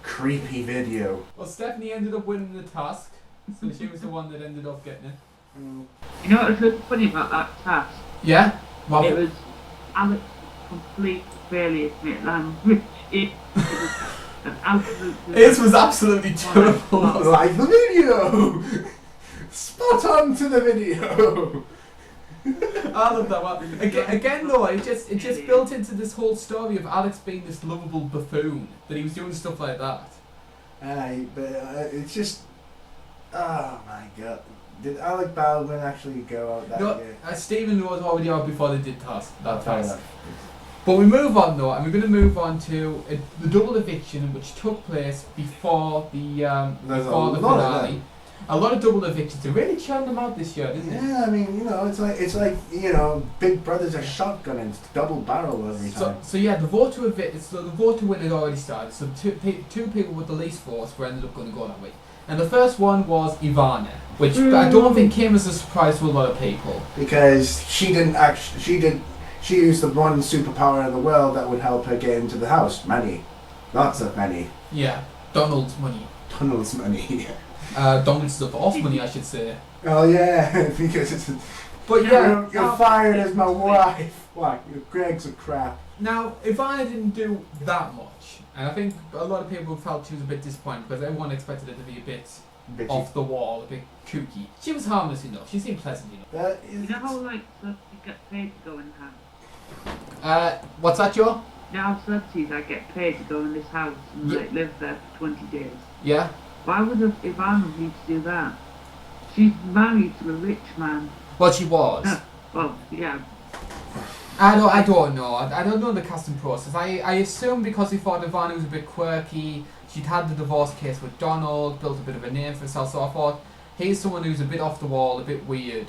creepy video. Well, Stephanie ended up winning the task, so she was the one that ended up getting it. You know what was really funny about that task? Yeah? Well, It was Alex complete failure to make Lionel Richie. An absolute it was absolutely terrible. Like the video! Spot on to the video! I love that one. Again though, it just built into this whole story of Alex being this lovable buffoon, that he was doing stuff like that. But it's just... Oh my god. Did Alec Baldwin actually go out that year? Stephen was already out before they did that Fair task. enough. But we move on though, and we're going to move on to the double eviction, which took place before the finale. A lot of double evictions. They really churned them out this year, didn't they? Yeah, I mean, you know, it's like you know, Big Brother's a shotgun and it's double barrel every time. So yeah, the vote to win had already started. So two people with the least votes were ended up going to go that way. And the first one was Ivana, which I don't think came as a surprise to a lot of people. Because she used the one superpower in the world that would help her get into the house. Money. Lots of money. Yeah, Donald's money. Donald's money. Donald's divorce money, I should say. Oh yeah, because it's... But yeah... You're fired as my wife. What? Your Greg's a crap. Now, Ivana didn't do that much, and I think a lot of people felt she was a bit disappointed because everyone expected her to be a bit Bitchy. off the wall, a bit kooky. She was harmless enough. She seemed pleasant enough. You know how like you get paid to go in hand? What's that, Joe? Now celebrities that get paid to go in this house and like live there for 20 days. Yeah. Why would Ivana need to do that? She's married to a rich man. Well, she was. Well, yeah. I don't know. I don't know the casting process. I assume because he thought Ivana was a bit quirky, she'd had the divorce case with Donald, built a bit of a name for herself, so I thought, here's someone who's a bit off the wall, a bit weird.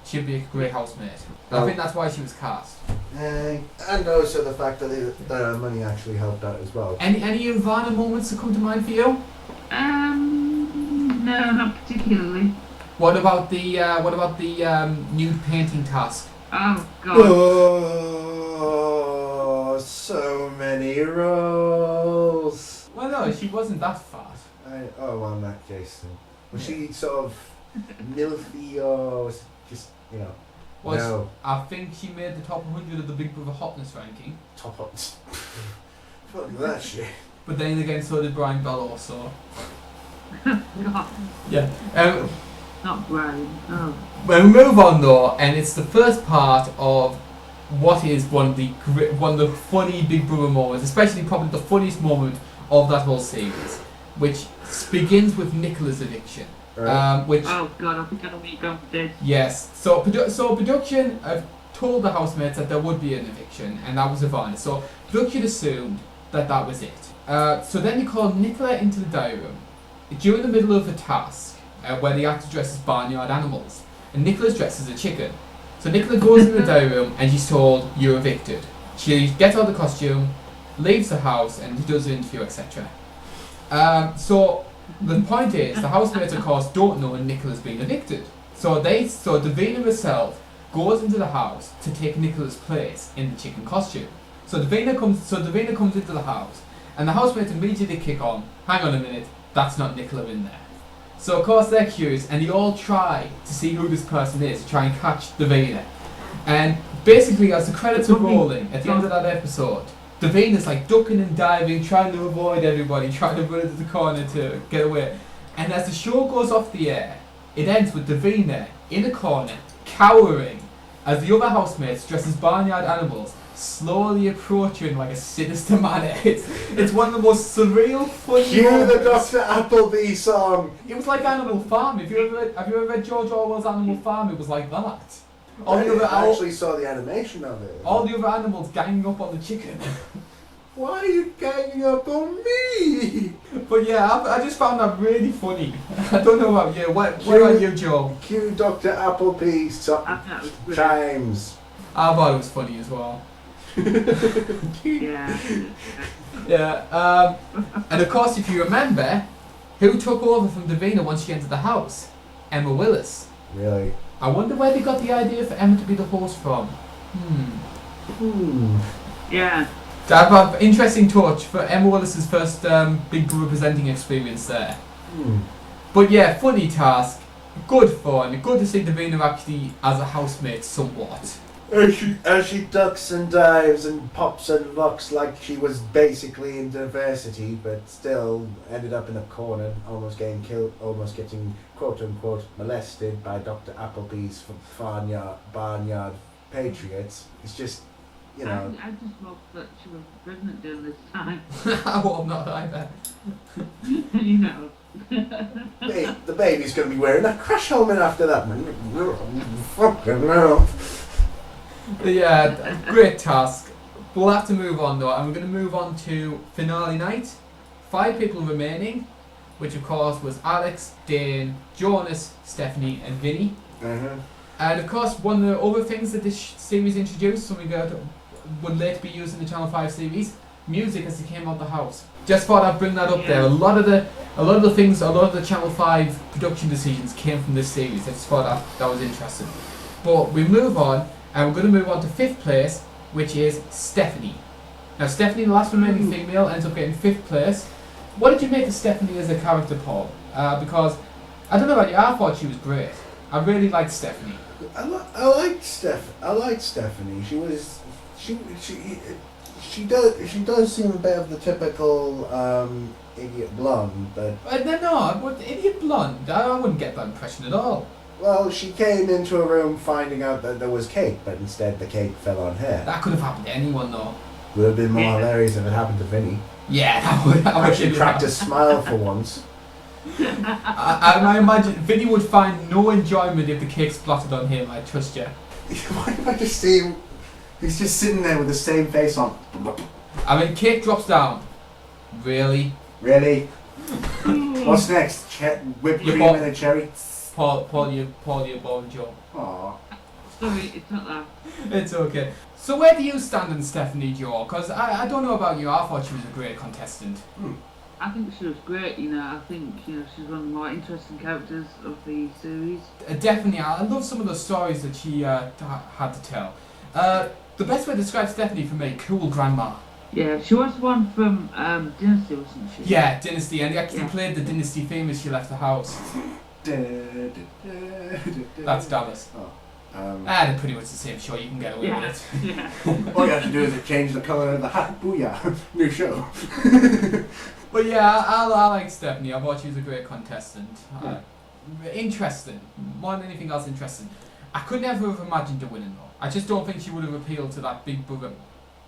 She'd be a great housemate. I think that's why she was cast. And also the fact that the money actually helped out as well. Any Ivana moments that come to mind for you? No, not particularly. What about the nude painting task? Oh God. Oh, so many rolls. Well, no, she wasn't that fat. Well, in that case, then. Was she sort of milfy or was it just, you know? Well, No. I think she made the top 100 of the Big Brother hotness ranking. Top hot. Fuck that shit. But then again, so did Brian Bellow, so... God. Yeah. Not Brian. Oh. When we move on though, and it's the first part of what is one of the funny Big Brother moments, especially probably the funniest moment of that whole series, which begins with Nicola's eviction. Right. Which Oh God, I think I know where you're going with this. yes, so production told the housemates that there would be an eviction, and that was Ivana. So production assumed that was it. So then they called Nicola into the diary room during the middle of a task where they had to dress as barnyard animals, and Nicola's dressed as a chicken. So Nicola goes in the diary room and she's told, "You're evicted." She gets out the costume, leaves the house, and he does the interview, etc. So the point is, the housemates of course don't know Nicola's been evicted. So Davina herself goes into the house to take Nicola's place in the chicken costume. So Davina comes into the house, and the housemates immediately kick on. Hang on a minute, that's not Nicola in there. So of course they're curious, and they all try to see who this person is, to try and catch Davina. And basically, as the credits are rolling at the end of that episode, Davina's like ducking and diving, trying to avoid everybody, trying to run into the corner to get away. And as the show goes off the air, it ends with Davina in a corner, cowering, as the other housemates, dressed as barnyard animals, slowly approaching like a sinister manner. It's one of the most surreal, funny Cue moments. the Dr. Appleby song. It was like Animal Farm. Have you ever read George Orwell's Animal Farm? It was like that. I actually saw the animation of it. All the other animals ganging up on the chicken. Why are you ganging up on me? But yeah, I just found that really funny. I don't know about you. What about you, Joe? Cue Dr. Appleby's I thought it was great. chimes. I thought it was funny as well. Yeah. Yeah. And of course, if you remember, who took over from Davina once she entered the house? Emma Willis. Really? I wonder where they got the idea for Emma to be the host from. Yeah. That have an interesting touch for Emma Willis's first Big Brother presenting experience there. But yeah, funny task, good fun, good to see Davina actually as a housemate somewhat. As she ducks and dives and pops and locks like she was basically in diversity, but still ended up in a corner, almost getting killed, almost getting quote unquote molested by Dr. Appleby's barnyard patriots. It's just, you know. I just hope that she was pregnant during this time. I hope not either. You know. The baby's going to be wearing a crash helmet after that, man. Fucking hell. Yeah, great task. We'll have to move on though, and we're going to move on to finale night. 5 people remaining, which of course was Alex, Dane, Jonas, Stephanie and Vinnie. And of course one of the other things that this series introduced, something that would later be used in the Channel 5 series, music as they came out the house. Just thought I'd bring that up there. A lot of the Channel 5 production decisions came from this series. I just thought that was interesting. But we move on, and we're going to move on to 5th place, which is Stephanie. Now Stephanie, the last remaining female, ends up getting 5th place. What did you make of Stephanie as a character, Paul? Because, I don't know about you, I thought she was great. I really liked Stephanie. I liked Stephanie. She does seem a bit of the typical idiot blonde, but No, but idiot blonde, I wouldn't get that impression at all. Well, she came into a room finding out that there was cake, but instead the cake fell on her. That could have happened to anyone, though. Would have been more Yeah. hilarious if it happened to Vinny. Yeah, that would Actually have cracked a smile for once. I imagine Vinny would find no enjoyment if the cake splattered on him, I trust you. Why do I just see him? He's just sitting there with the same face on. I mean, cake drops down. Really? Really? What's next? Whipped Your cream ball- and a cherry? Paul, you bon Joe. Aww. Sorry, it's not that. It's okay. So where do you stand on Stephanie Joe? Because I don't know about you, I thought she was a great contestant. I think she was great, you know. I think, you know, she's one of the more interesting characters of the series. Definitely, I love some of the stories that she had to tell. The best way to describe Stephanie for me, cool grandma. Yeah, she was one from Dynasty, wasn't she? Yeah, Dynasty, and they actually Yeah. played the Dynasty theme as she left the house. That's Dallas. And pretty much the same show, you can get away Yeah. with it. Yeah. All you have to do is change the colour of the hat. Booyah. New show. But yeah, I like Stephanie. I thought she was a great contestant. Interesting. More than anything else, interesting. I could never have imagined her winning though. I just don't think she would have appealed to that Big Brother,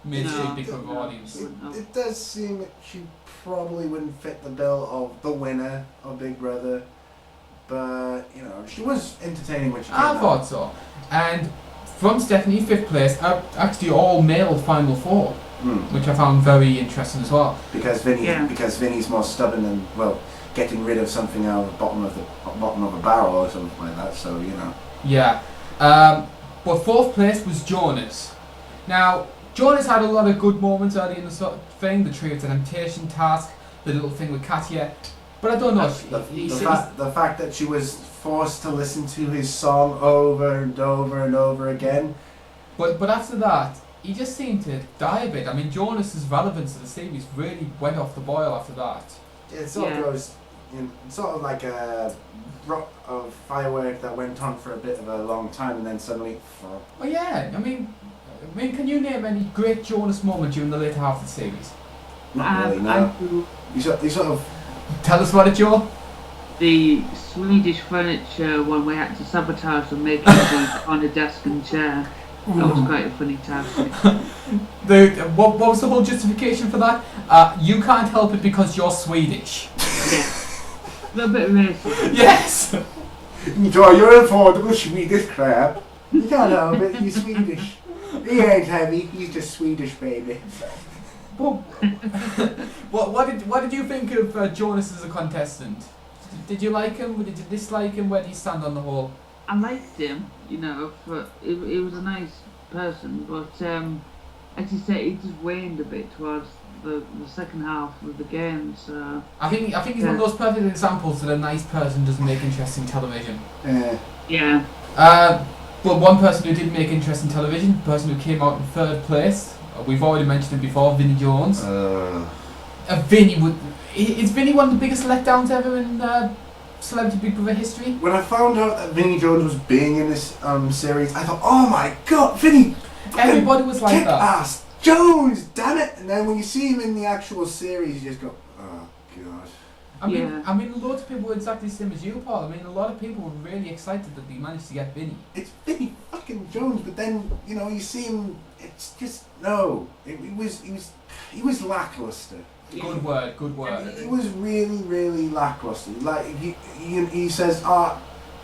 mainstream No. Big Brother audience. It does seem that she probably wouldn't fit the bill of the winner of Big Brother. But, you know, she was entertaining when she came I out. thought so. And from Stephanie, 5th place, actually all male Final Four, which I found very interesting as well. Because Vinny's more stubborn and, well, getting rid of something out of the bottom of a barrel or something like that, so, you know. Yeah. But 4th place was Jonas. Now, Jonas had a lot of good moments early in the sort of thing, the Tree of Temptation task, the little thing with Katya. But I don't know. The fact that she was forced to listen to his song over and over and over again. But after that, he just seemed to die a bit. I mean, Jonas's relevance to the series really went off the boil after that. It sort of goes, sort of like a rock of firework that went on for a bit of a long time and then suddenly. Oh yeah, I mean, can you name any great Jonas moment during the later half of the series? Not really, no. You sort of. Tell us about it, Joe. The Swedish furniture one we had to sabotage and make it on a desk and chair. That was quite a funny task. What was the whole justification for that? You can't help it because you're Swedish. Yeah. A little bit racist. Yes! Enjoy your affordable Swedish crab. You can't help it, he's Swedish. He ain't heavy, he's just Swedish, baby. Well, what did you think of Jonas as a contestant? Did you like him? Did you dislike him? Where did he stand on the whole? I liked him, you know, he was a nice person, but as you say, he just waned a bit towards the second half of the game, so... I think he's one of those perfect examples that a nice person doesn't make interesting television. Yeah. But one person who did make interesting television, the person who came out in 3rd place, we've already mentioned him before, Vinnie Jones. Is Vinnie one of the biggest letdowns ever in Celebrity Big Brother history? When I found out that Vinnie Jones was being in this series, I thought, oh my god, Vinnie! Everybody was like that. Kick-ass Jones, damn it! And then when you see him in the actual series, you just go, oh god. I mean, loads of people were exactly the same as you, Paul. I mean, a lot of people were really excited that they managed to get Vinnie. It's Vinnie fucking Jones, but then, you know, you see him, it's just, no. He was lackluster. Good word. He was really, really lackluster. Like, he says,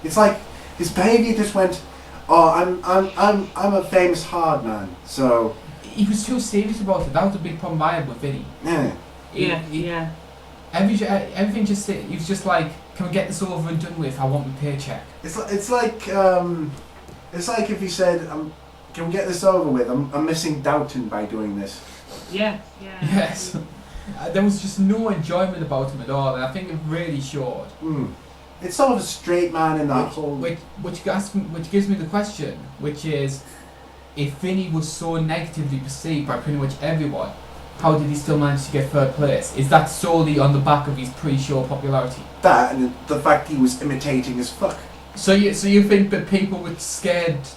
it's like, his behaviour just went, I'm a famous hard man, so... He was too serious about it. That was the big problem I had with Vinnie. Yeah. Everything just, he was just like, can we get this over and done with? I want my paycheck. It's like if he said, can we get this over with? I'm missing Downton by doing this. Yes. There was just no enjoyment about him at all, and I think it really showed. It's sort of a straight man in that whole... Which gives me the question, which is, if Vinnie was so negatively perceived by pretty much everyone, how did he still manage to get 3rd place? Is that solely on the back of his pre-show popularity? That, and the fact he was imitating as fuck. So you think that people were scared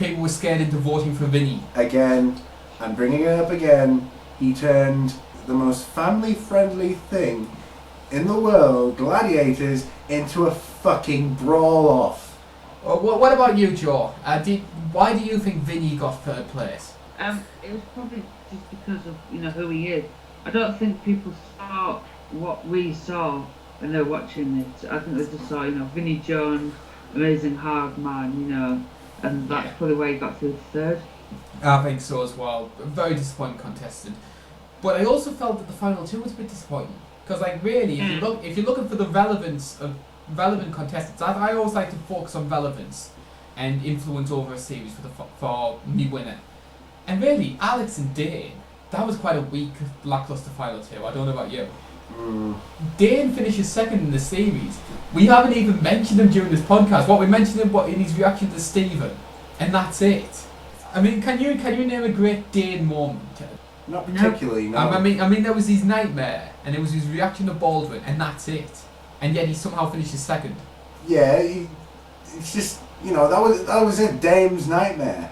into voting for Vinnie? Again, I'm bringing it up again, he turned the most family-friendly thing in the world, gladiators, into a fucking brawl-off. What about you, Joe? Why do you think Vinny got third place? It was probably just because of who he is. I don't think people saw what we saw when they were watching it. I think they just saw Vinnie Jones, amazing hard man, and that's probably why he got through third. I think so as well. A very disappointing contestant. But I also felt that the final two was a bit disappointing. Because, really, if you're looking for the relevance of relevant contestants, I always like to focus on relevance and influence over a series for me winner. And really, Alex and Dane, that was quite a weak, lacklustre final two. I don't know about you. Dane finishes second in the series. We haven't even mentioned him during this podcast. What we mentioned him in his reaction to Stephen, and that's it. I mean, can you name a great Dane moment? Not particularly, no. I mean, there was his nightmare, and it was his reaction to Baldwin, and that's it. And yet he somehow finishes second. Yeah, it's just that was it. Dame's nightmare,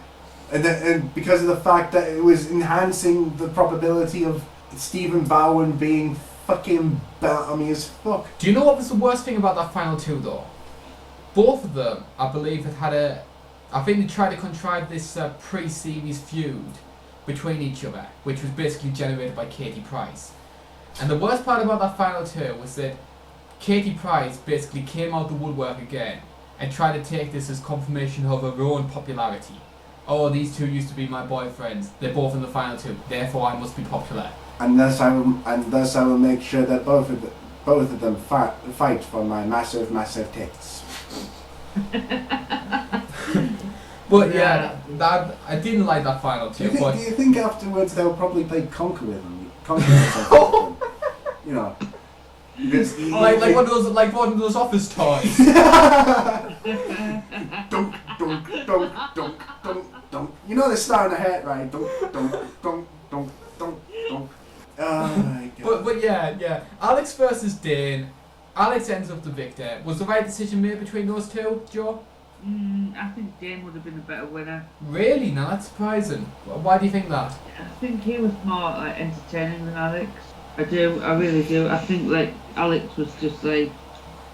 and because of the fact that it was enhancing the probability of Stephen Baldwin being fucking balmy as fuck. Do you know what was the worst thing about that final two though? Both of them, I believe, I think they tried to contrive this pre-series feud between each other, which was basically generated by Katie Price. And the worst part about that final two was that Katie Price basically came out the woodwork again and tried to take this as confirmation of her own popularity. Oh, these two used to be my boyfriends. They're both in the final two, therefore I must be popular. And thus I will make sure that both of them fight for my massive tits. But I didn't like that final two. Do you think afterwards they'll probably play Conquer with them? Because like one of those office toys. Dunk, dunk, dunk, dunk, dunk, dunk. You know they're starting to hit, right? Dunk, dunk, dunk, dunk, dunk, dunk. Oh my god. But yeah. Alex versus Dane. Alex ends up the victor. Was the right decision made between those two, Joe? I think Dane would have been a better winner. Really? Now that's surprising. Why do you think that? I think he was more entertaining than Alex. I really do. I think Alex was just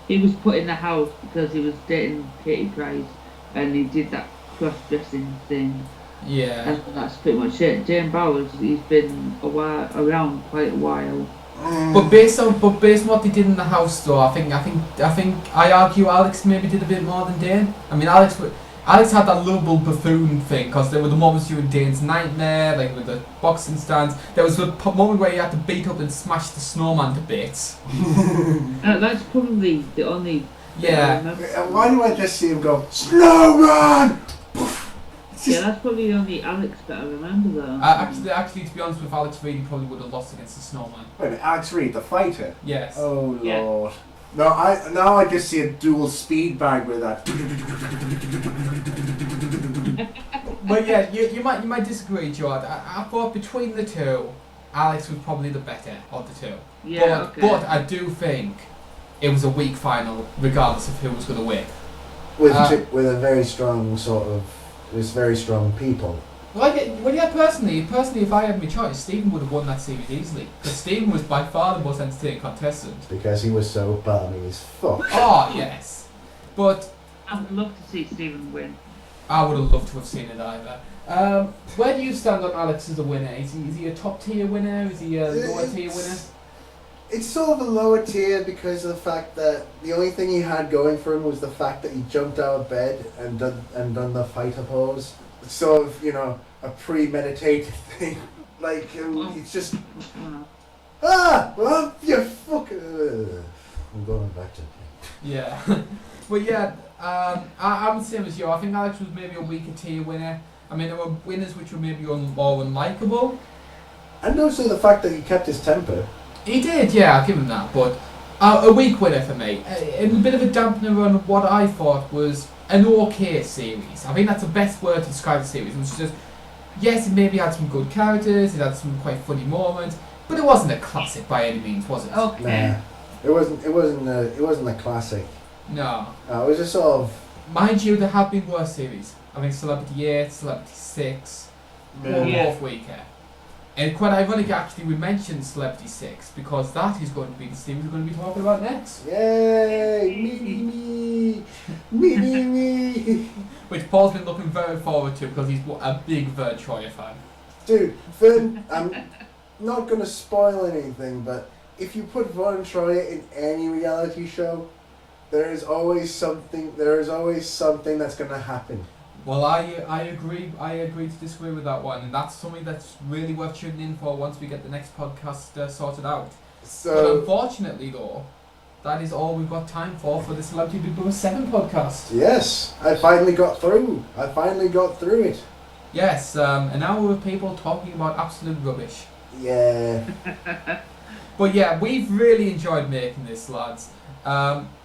he was put in the house because he was dating Katie Price and he did that cross-dressing thing. Yeah. And that's pretty much it. Dane Bowers, he's been around quite a while. But based on what they did in the house, though, I think I argue Alex maybe did a bit more than Dane. I mean, Alex had that lovable buffoon thing because there were the moments during Dane's nightmare, like with the boxing stands. There was a moment where he had to beat up and smash the snowman to bits. That's probably the only. Yeah. Why do I just see him go snowman? Yeah, that's probably the only Alex that I remember though. Actually, to be honest with Alex Reid, he probably would have lost against the snowman. Wait a minute, Alex Reid, the fighter? Yes. Oh Yeah. lord. No, I just see a dual speed bag with that. But yeah, you might disagree, George. I thought between the two, Alex was probably the better of the two. Yeah, but I do think it was a weak final, regardless of who was going to win. With a very strong very strong people. Personally, if I had my choice, Stephen would have won that series easily. Because Stephen was by far the most entertaining contestant. Because he was so balmy as fuck. Oh, yes. But I would love to see Stephen win. I would have loved to have seen it either. Where do you stand on Alex as a winner? Is he a top tier winner? Is he a lower tier winner? It's sort of a lower tier because of the fact that the only thing he had going for him was the fact that he jumped out of bed and done the fighter pose. It's sort of, a premeditated thing. It's just well, you fucking. I'm going back to. Yeah, but yeah, I'm the same as you. I think Alex was maybe a weaker tier winner. I mean, there were winners which were maybe more unlikable. And also the fact that he kept his temper. He did, yeah, I'll give him that. But a weak winner for me. And a bit of a dampener on what I thought was an okay series. I think that's the best word to describe the series. It was just, yes, it maybe had some good characters, it had some quite funny moments, but it wasn't a classic by any means, was it? Okay. Nah, it wasn't a classic. No. It was just sort of. Mind you, there have been worse series. I think Celebrity 8, Celebrity 6, were both weaker. And quite ironic, actually, we mentioned Celebrity 6 because that is going to be the series we're going to be talking about next. Yay! Me. Which Paul's been looking very forward to because he's a big Vern Troyer fan. Dude, Vern, I'm not going to spoil anything, but if you put Vern Troyer in any reality show, there is always something that's going to happen. Well, I agree to disagree with that one, and that's something that's really worth tuning in for once we get the next podcast sorted out. But So, unfortunately, though, that is all we've got time for the Celebrity Big Brother 7 podcast. yes, I finally got through it. Yes, an hour of people talking about absolute rubbish. Yeah. But yeah, we've really enjoyed making this, lads.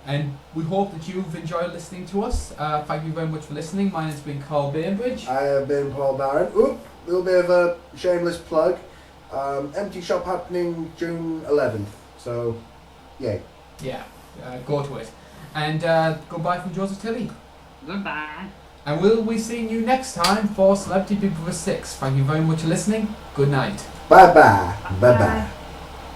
And we hope that you've enjoyed listening to us. Thank you very much for listening. Mine has been Carl Bainbridge. I have been Paul Barron. Oop, little bit of a shameless plug. Empty shop happening June 11th. So, yay. Yeah, go to it. And goodbye from Joseph Tilley. Goodbye. And we'll be seeing you next time for Celebrity Big Brother 6. Thank you very much for listening. Good night. Bye bye. Bye bye.